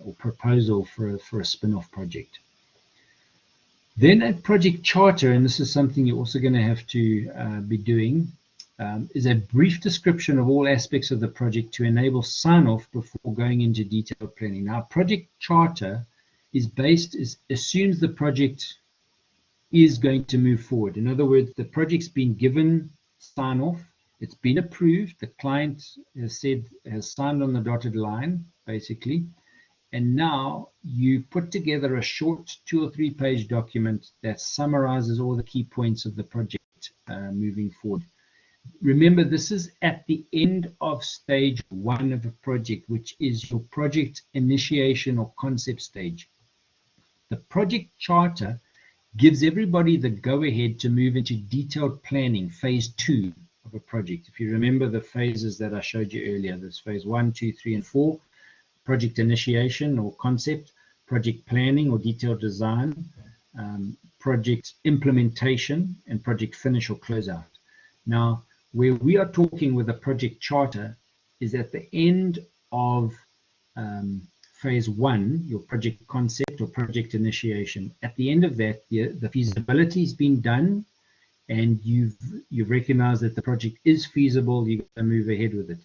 or proposal for a spin-off project. Then a project charter, and this is something you're also going to have to be doing, is a brief description of all aspects of the project to enable sign-off before going into detailed planning. Now, project charter assumes the project is going to move forward. In other words, the project's been given sign-off, it's been approved, the client has signed on the dotted line, basically. And now you put together a short 2 or 3 page document that summarizes all the key points of the project moving forward. Remember, this is at the end of stage 1 of a project, which is your project initiation or concept stage. The project charter gives everybody the go-ahead to move into detailed planning, phase 2 of a project. If you remember the phases that I showed you earlier, there's phase 1, 2, 3, and 4. Project initiation or concept, project planning or detailed design, project implementation, and project finish or closeout. Now, where we are talking with a project charter is at the end of phase 1, your project concept or project initiation. At the end of that, the feasibility has been done, and you've recognized that the project is feasible. You're going to move ahead with it.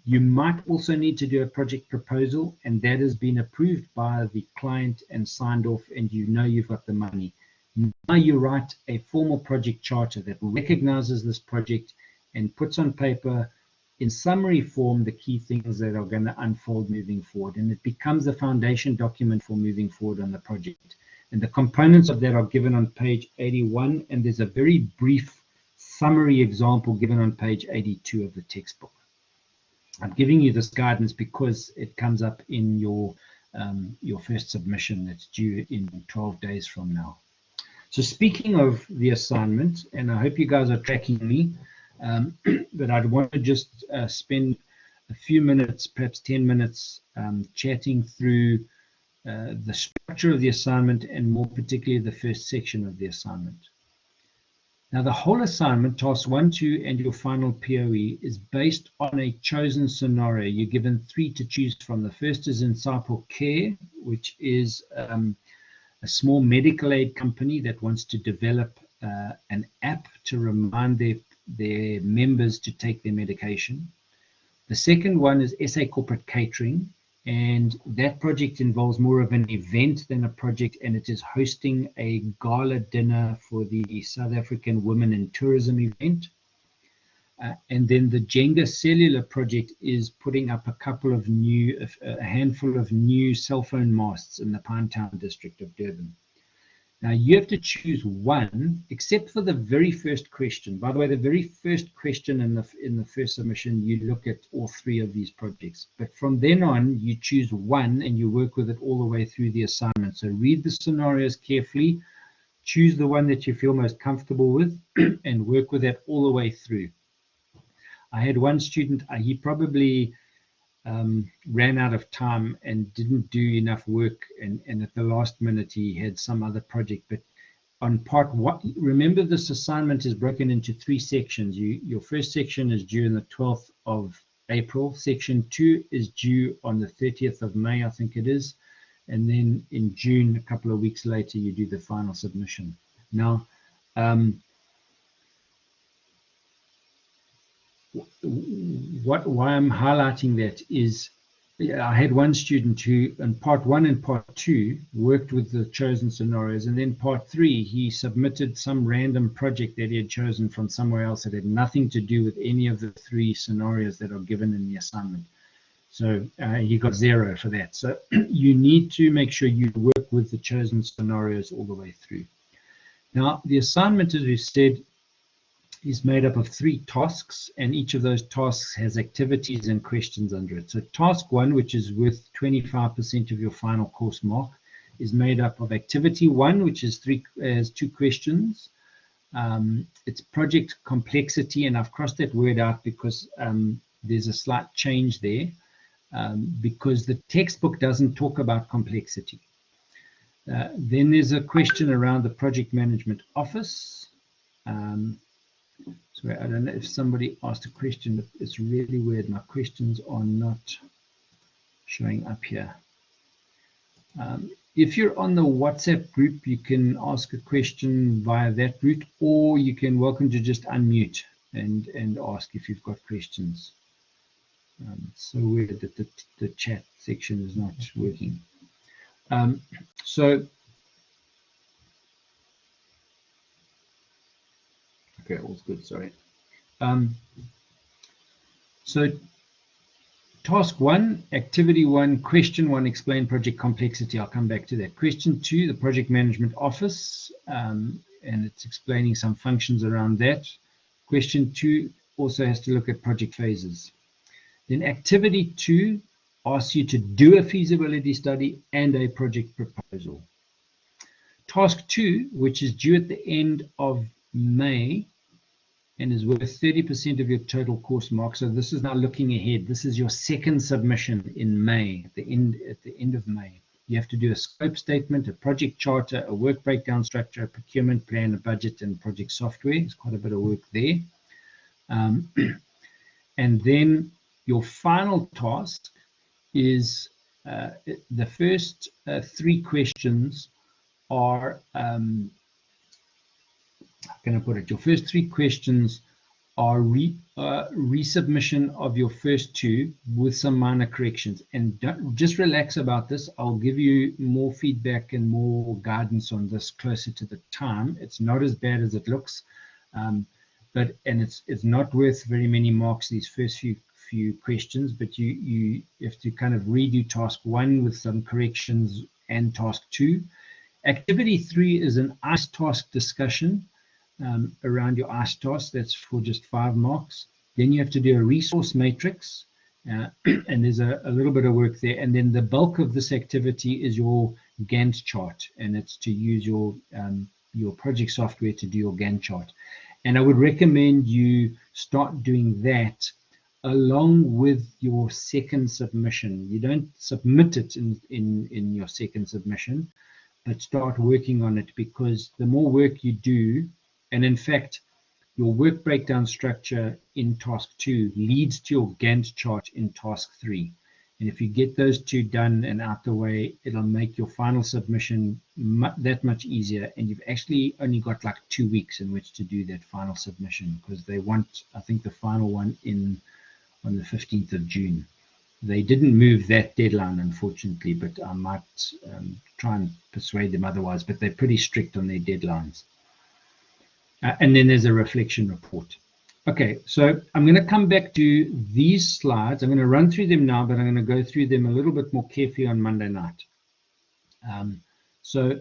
You might also need to do a project proposal, and that has been approved by the client and signed off, and you know you've got the money. Now you write a formal project charter that recognizes this project and puts on paper in summary form the key things that are going to unfold moving forward, and it becomes the foundation document for moving forward on the project. And the components of that are given on page 81, and there's a very brief summary example given on page 82 of the textbook. I'm giving you this guidance because it comes up in your first submission that's due in 12 days from now. So speaking of the assignment, and I hope you guys are tracking me, but I'd want to just spend a few minutes, perhaps 10 minutes, chatting through the structure of the assignment, and more particularly the first section of the assignment. Now, the whole assignment, tasks 1, 2, and your final POE is based on a chosen scenario. You're given 3 to choose from. The first is Insightful Care, which is a small medical aid company that wants to develop an app to remind their members to take their medication. The second one is SA Corporate Catering, and that project involves more of an event than a project, and it is hosting a gala dinner for the South African Women in Tourism event. And then the Jenga Cellular project is putting up a handful of new cell phone masts in the Pinetown district of Durban. Now you have to choose one, except for the very first question. By the way, the very first question in the first submission, you look at all three of these projects. But from then on, you choose one and you work with it all the way through the assignment. So read the scenarios carefully, choose the one that you feel most comfortable with, and work with that all the way through. I had one student, he probably ran out of time and didn't do enough work, and at the last minute he had some other project. But on part one, remember this assignment is broken into three sections. Your first section is due on the 12th of April. Section 2 is due on the 30th of May, I think it is. And then in June, a couple of weeks later, you do the final submission. Now, why I'm highlighting that is I had one student who in part 1 and part 2 worked with the chosen scenarios, and then part 3 he submitted some random project that he had chosen from somewhere else that had nothing to do with any of the 3 scenarios that are given in the assignment. So he got 0 for that. So you need to make sure you work with the chosen scenarios all the way through. Now the assignment, as we said, is made up of 3 tasks, and each of those tasks has activities and questions under it. So task 1, which is worth 25% of your final course mark, is made up of activity 1, which is 2 questions. It's project complexity, and I've crossed that word out because there's a slight change there, because the textbook doesn't talk about complexity. Then there's a question around the project management office. Sorry, I don't know if somebody asked a question, but it's really weird. My questions are not showing up here. If you're on the WhatsApp group, you can ask a question via that route, or you can welcome to just unmute and ask if you've got questions. It's so weird that the chat section is not working. Okay, all's good, sorry. So task 1, activity 1, question 1, explain project complexity. I'll come back to that. Question 2, the project management office, and it's explaining some functions around that. Question 2 also has to look at project phases. Then activity 2 asks you to do a feasibility study and a project proposal. Task 2, which is due at the end of May and is worth 30% of your total course mark. So this is now looking ahead. This is your second submission in May, at the end of May. You have to do a scope statement, a project charter, a work breakdown structure, a procurement plan, a budget, and project software. There's quite a bit of work there. And then your final task is the first 3 questions are, how can I put it? Your first 3 questions are resubmission of your first 2 with some minor corrections. And just relax about this. I'll give you more feedback and more guidance on this closer to the time. It's not as bad as it looks, but it's not worth very many marks, these first few questions. But you have to kind of redo task 1 with some corrections and task 2. Activity 3 is an ICE task discussion around your ICE task. That's for just 5 marks. Then you have to do a resource matrix, and there's a little bit of work there. And then the bulk of this activity is your Gantt chart, and it's to use your project software to do your Gantt chart. And I would recommend you start doing that along with your second submission. You don't submit it in your second submission, but start working on it, because the more work you do, and in fact, your work breakdown structure in task 2 leads to your Gantt chart in task 3. And if you get those 2 done and out the way, it'll make your final submission that much easier. And you've actually only got like 2 weeks in which to do that final submission, because they want, I think, the final one on the 15th of June. They didn't move that deadline, unfortunately, but I might try and persuade them otherwise, but they're pretty strict on their deadlines. And then there's a reflection report. Okay, so I'm going to come back to these slides. I'm going to run through them now, but I'm going to go through them a little bit more carefully on Monday night. So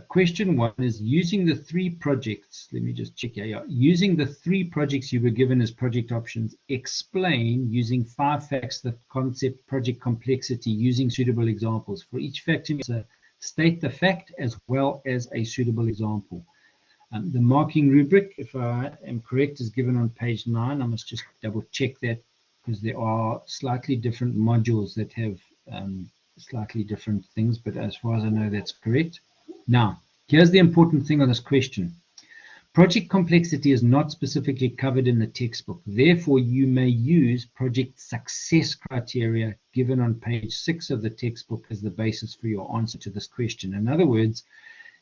Question 1 is using the 3 projects. Let me just check here. Yeah. Using the 3 projects you were given as project options, explain using 5 facts the concept project complexity using suitable examples. For each fact, you must state the fact as well as a suitable example. The marking rubric, if I am correct, is given on page 9. I must just double check that because there are slightly different modules that have slightly different things, but as far as I know, that's correct. Now, here's the important thing on this question. Project complexity is not specifically covered in the textbook. Therefore, you may use project success criteria given on page 6 of the textbook as the basis for your answer to this question. In other words,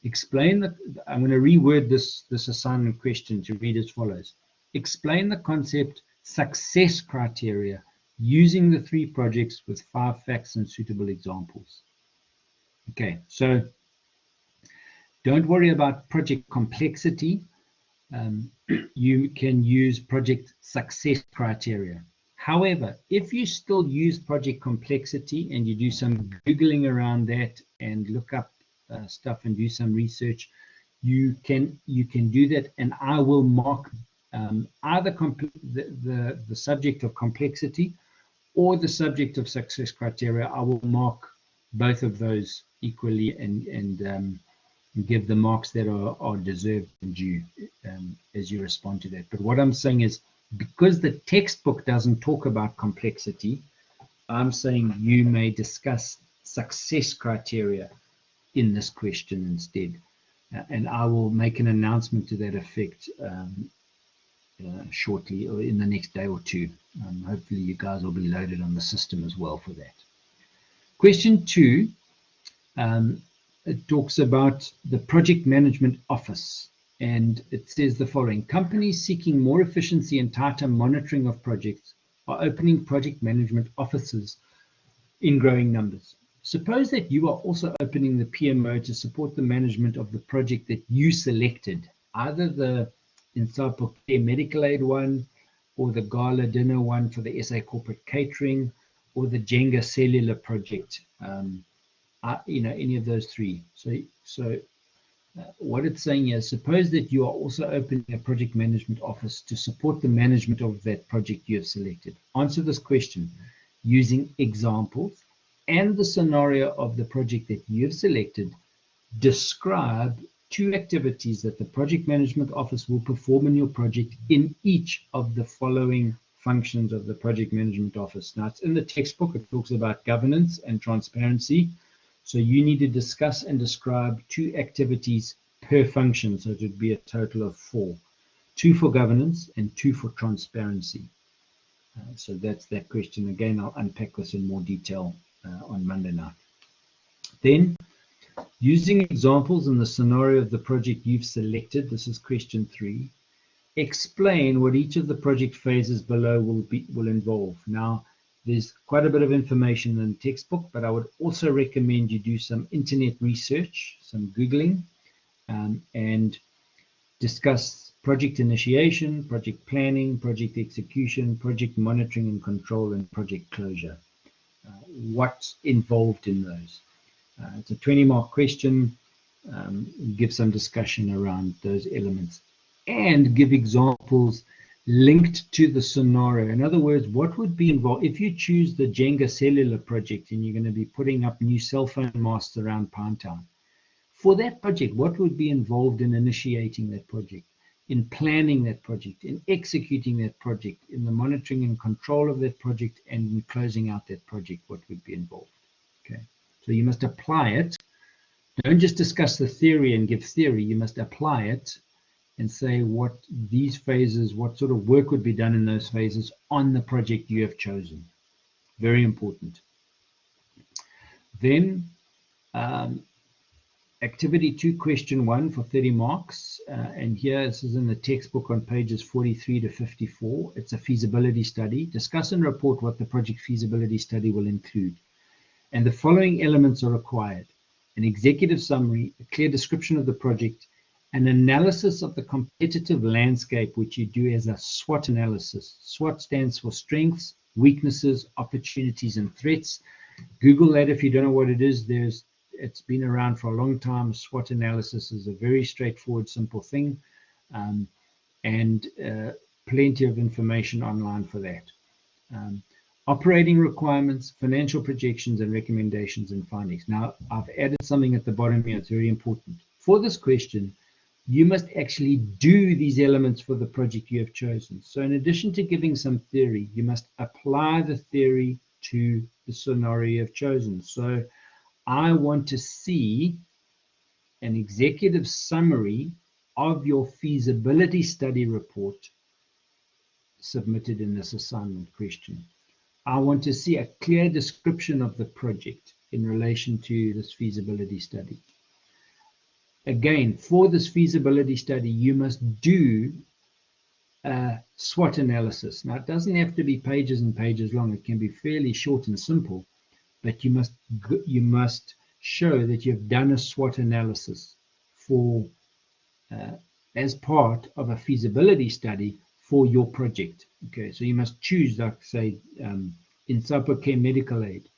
explain the, I'm going to reword this assignment question to read as follows. Explain the concept success criteria using the 3 projects with 5 facts and suitable examples. Okay, so don't worry about project complexity. You can use project success criteria. However, if you still use project complexity and you do some Googling around that and look up stuff and do some research, you can do that, and I will mark either the subject of complexity or the subject of success criteria. I will mark both of those equally and give the marks that are deserved and due as you respond to that. But what I'm saying is, because the textbook doesn't talk about complexity, I'm saying you may discuss success criteria in this question instead. And I will make an announcement to that effect shortly, or in the next day or two. Hopefully you guys will be loaded on the system as well for that. Question 2. It talks about the project management office, and it says the following: companies seeking more efficiency and tighter monitoring of projects are opening project management offices in growing numbers. Suppose that you are also opening the PMO to support the management of the project that you selected, either the Encyclopedia Medical Aid one, or the Gala Dinner one for the SA Corporate Catering, or the Jenga Cellular project. Any of those 3. So what it's saying is, suppose that you are also opening a project management office to support the management of that project you have selected. Answer this question using examples and the scenario of the project that you have selected. Describe 2 activities that the project management office will perform in your project in each of the following functions of the project management office. Now, it's in the textbook. It talks about governance and transparency. So you need to discuss and describe 2 activities per function. So it would be a total of 4. 2 for governance and 2 for transparency. So that's that question. Again, I'll unpack this in more detail on Monday night. Then, using examples in the scenario of the project you've selected, this is question 3, explain what each of the project phases below will involve. Now, there's quite a bit of information in the textbook, but I would also recommend you do some internet research, some Googling, and discuss project initiation, project planning, project execution, project monitoring and control, and project closure. What's involved in those? It's a 20-mark question. Give some discussion around those elements and give examples linked to the scenario. In other words, what would be involved if you choose the Jenga Cellular project and you're going to be putting up new cell phone masts around Pinetown? For that project, what would be involved in initiating that project, in planning that project, in executing that project, in the monitoring and control of that project, and in closing out that project? What would be involved? Okay, so you must apply it. Don't just discuss the theory and give theory. You must apply it and say what these phases, what sort of work would be done in those phases on the project you have chosen. Very important. Then activity 2, question 1 for 30 marks. And here, this is in the textbook on pages 43 to 54. It's a feasibility study. Discuss and report what the project feasibility study will include. And the following elements are required: an executive summary, a clear description of the project, an analysis of the competitive landscape, which you do as a SWOT analysis. SWOT stands for strengths, weaknesses, opportunities, and threats. Google that if you don't know what it is. It's been around for a long time. SWOT analysis is a very straightforward, simple thing, and plenty of information online for that. Operating requirements, financial projections, and recommendations and findings. Now, I've added something at the bottom here. It's very important. For this question, you must actually do these elements for the project you have chosen. So in addition to giving some theory, you must apply the theory to the scenario you have chosen. So I want to see an executive summary of your feasibility study report submitted in this assignment question. I want to see a clear description of the project in relation to this feasibility study. Again, for this feasibility study, you must do a SWOT analysis. Now, it doesn't have to be pages and pages long. It can be fairly short and simple, but you must show that you've done a SWOT analysis for as part of a feasibility study for your project. Okay, so you must choose, like say, in Care Medical Aid,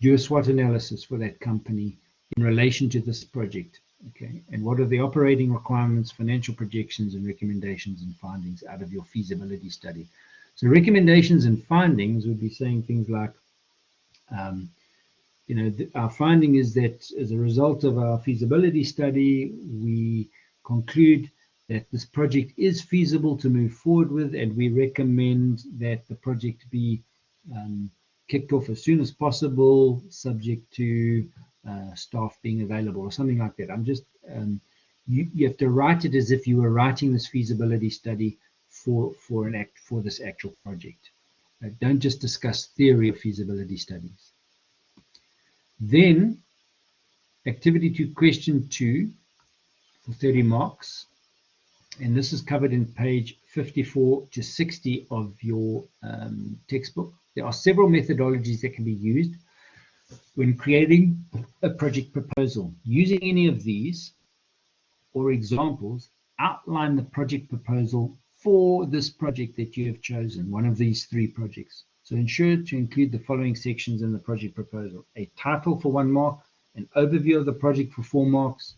do a SWOT analysis for that company in relation to this project. Okay, and what are the operating requirements, financial projections, and recommendations and findings out of your feasibility study? So recommendations and findings would be saying things like, our finding is that as a result of our feasibility study, we conclude that this project is feasible to move forward with, and we recommend that the project be kicked off as soon as possible, subject to staff being available or something like that. I'm just, you have to write it as if you were writing this feasibility study for this actual project. Don't just discuss theory of feasibility studies. Then, activity 2, question 2 for 30 marks. And this is covered in page 54 to 60 of your textbook. There are several methodologies that can be used when creating a project proposal. Using any of these or examples, outline the project proposal for this project that you have chosen, one of these 3 projects. So ensure to include the following sections in the project proposal: a title for 1 mark, an overview of the project for 4 marks,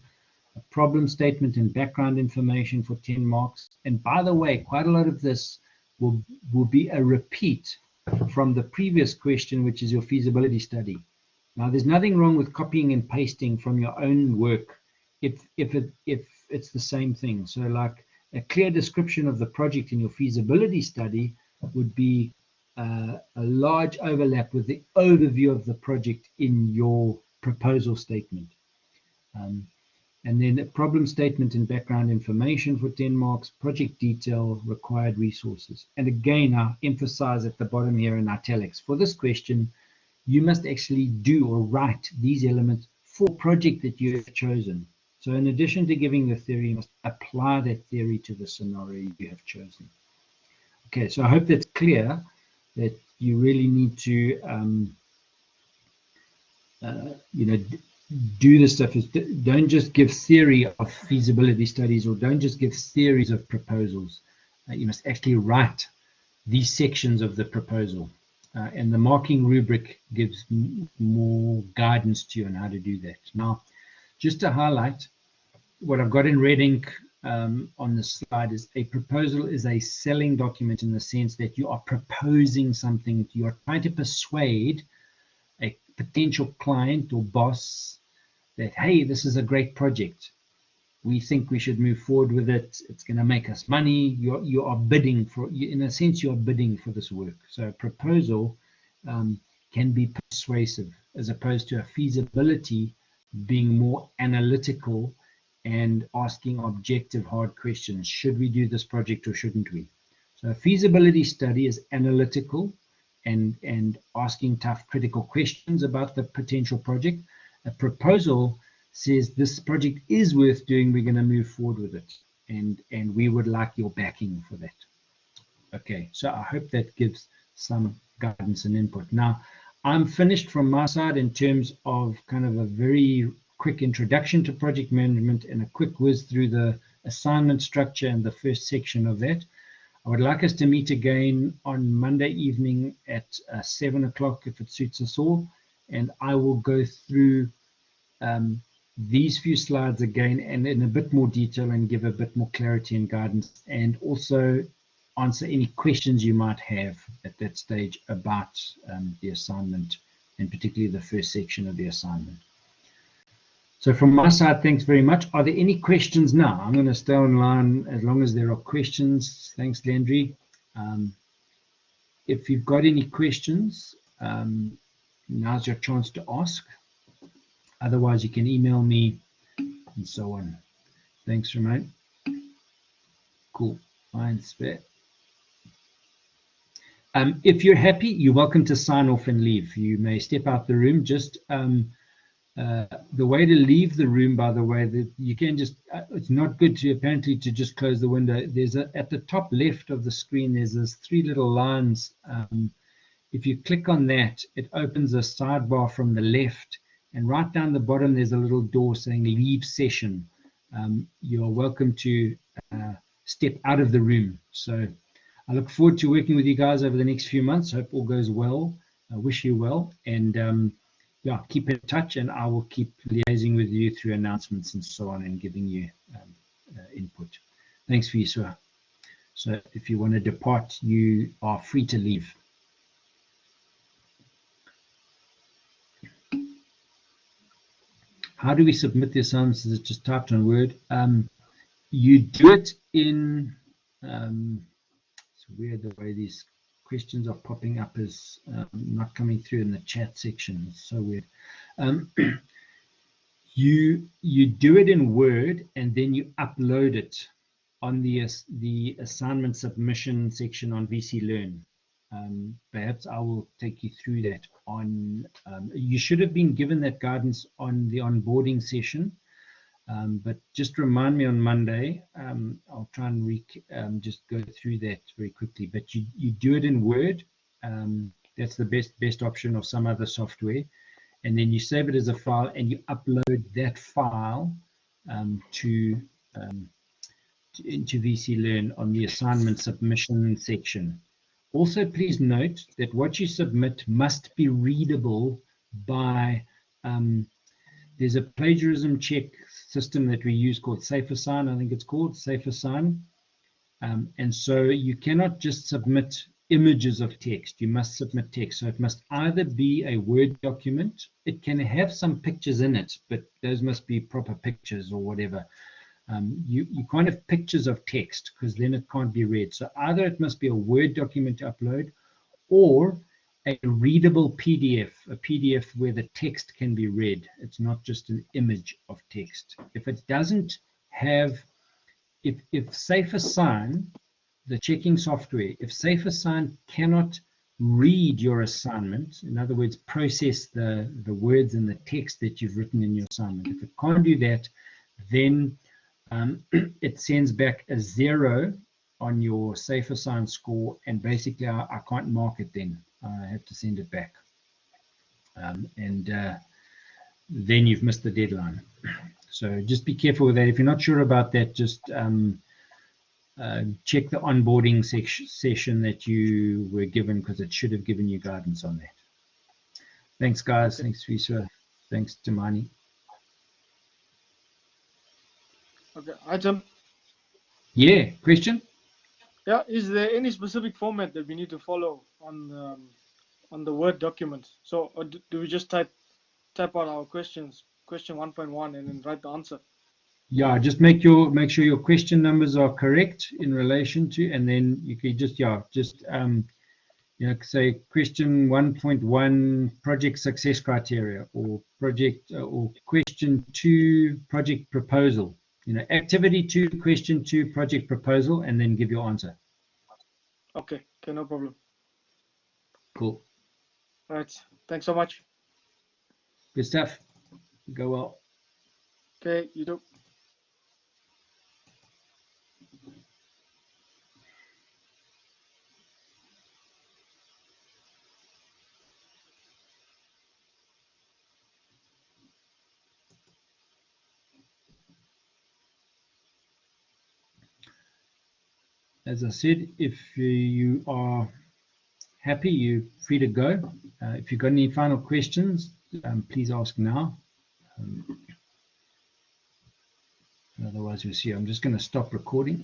a problem statement and background information for 10 marks. And by the way, quite a lot of this will be a repeat from the previous question, which is your feasibility study. Now, there's nothing wrong with copying and pasting from your own work if it's the same thing. So like a clear description of the project in your feasibility study would be a large overlap with the overview of the project in your proposal statement. And then a problem statement and background information for 10 marks, project detail, required resources. And again, I emphasize at the bottom here in italics, for this question, you must actually do or write these elements for project that you have chosen. So in addition to giving the theory, you must apply that theory to the scenario you have chosen. Okay, so I hope that's clear that you really need to, do this stuff. Don't just give theory of feasibility studies, or don't just give theories of proposals. You must actually write these sections of the proposal. And the marking rubric gives more guidance to you on how to do that. Now, just to highlight, what I've got in red ink on the slide is a proposal is a selling document in the sense that you are proposing something. You are trying to persuade a potential client or boss that, hey, this is a great project. We think we should move forward with it. It's going to make us money. You are bidding for, in a sense, you are bidding for this work. So a proposal can be persuasive, as opposed to a feasibility being more analytical and asking objective, hard questions. Should we do this project or shouldn't we? So a feasibility study is analytical and asking tough, critical questions about the potential project. A proposal says this project is worth doing, we're going to move forward with it, and we would like your backing for that. Okay, so I hope that gives some guidance and input. Now, I'm finished from my side in terms of kind of a very quick introduction to project management and a quick whiz through the assignment structure and the first section of that. I would like us to meet again on Monday evening at 7 o'clock if it suits us all, and I will go through these few slides again and in a bit more detail and give a bit more clarity and guidance, and also answer any questions you might have at that stage about the assignment, and particularly the first section of the assignment. So from my side, thanks very much. Are there any questions now? I'm going to stay online as long as there are questions. Thanks, Landry. If you've got any questions, now's your chance to ask. Otherwise, you can email me and so on. Thanks, Romain. Cool. Fine, spare. If you're happy, you're welcome to sign off and leave. You may step out the room. Just the way to leave the room, by the way, that you can just, it's not good to apparently to just close the window. There's at the top left of the screen, there's those three little lines. If you click on that, it opens a sidebar from the left, and right down the bottom, there's a little door saying leave session. You're welcome to step out of the room. So I look forward to working with you guys over the next few months. Hope all goes well. I wish you well. And yeah, keep in touch, and I will keep liaising with you through announcements and so on, and giving you input. Thanks, Viswa. So if you want to depart, you are free to leave. How do we submit the assignments? Is it just typed on Word? You do it in, it's weird the way these questions are popping up as not coming through in the chat section. It's so weird. You do it in Word, and then you upload it on the assignment submission section on VC Learn. Perhaps I will take you through that on, you should have been given that guidance on the onboarding session, but just remind me on Monday. I'll try and just go through that very quickly, but you do it in Word. That's the best option, or some other software, and then you save it as a file, and you upload that file into VC Learn on the assignment submission section. Also, please note that what you submit must be readable by, there's a plagiarism check system that we use called SafeAssign, I think it's called SafeAssign. And so you cannot just submit images of text, you must submit text. So it must either be a Word document, it can have some pictures in it, but those must be proper pictures or whatever. You can't have pictures of text, because then it can't be read. So either it must be a Word document to upload, or a readable PDF, a PDF where the text can be read. It's not just an image of text. If it doesn't have, if SafeAssign, the checking software, if SafeAssign cannot read your assignment, in other words, process the words and the text that you've written in your assignment, if it can't do that, then it sends back a 0 on your SafeAssign score, and basically I can't mark it then. I have to send it back. Then you've missed the deadline. So just be careful with that. If you're not sure about that, just check the onboarding session that you were given, because it should have given you guidance on that. Thanks, guys. Thanks, Visa. Thanks, Tamani. Okay, item. Yeah, question? Yeah, is there any specific format that we need to follow on the Word document? So, or do we just type out our questions, question 1.1, and then write the answer? Yeah, just make sure your question numbers are correct in relation to, and then you can just say question 1.1 project success criteria, or project or question 2 project proposal. Activity 2, question 2, project proposal, and then give your answer. Okay, no problem. Cool. All right, thanks so much. Good stuff. Go well. Okay, you do. As I said, if you are happy, you're free to go. If you've got any final questions, please ask now. Otherwise, you'll see I'm just going to stop recording.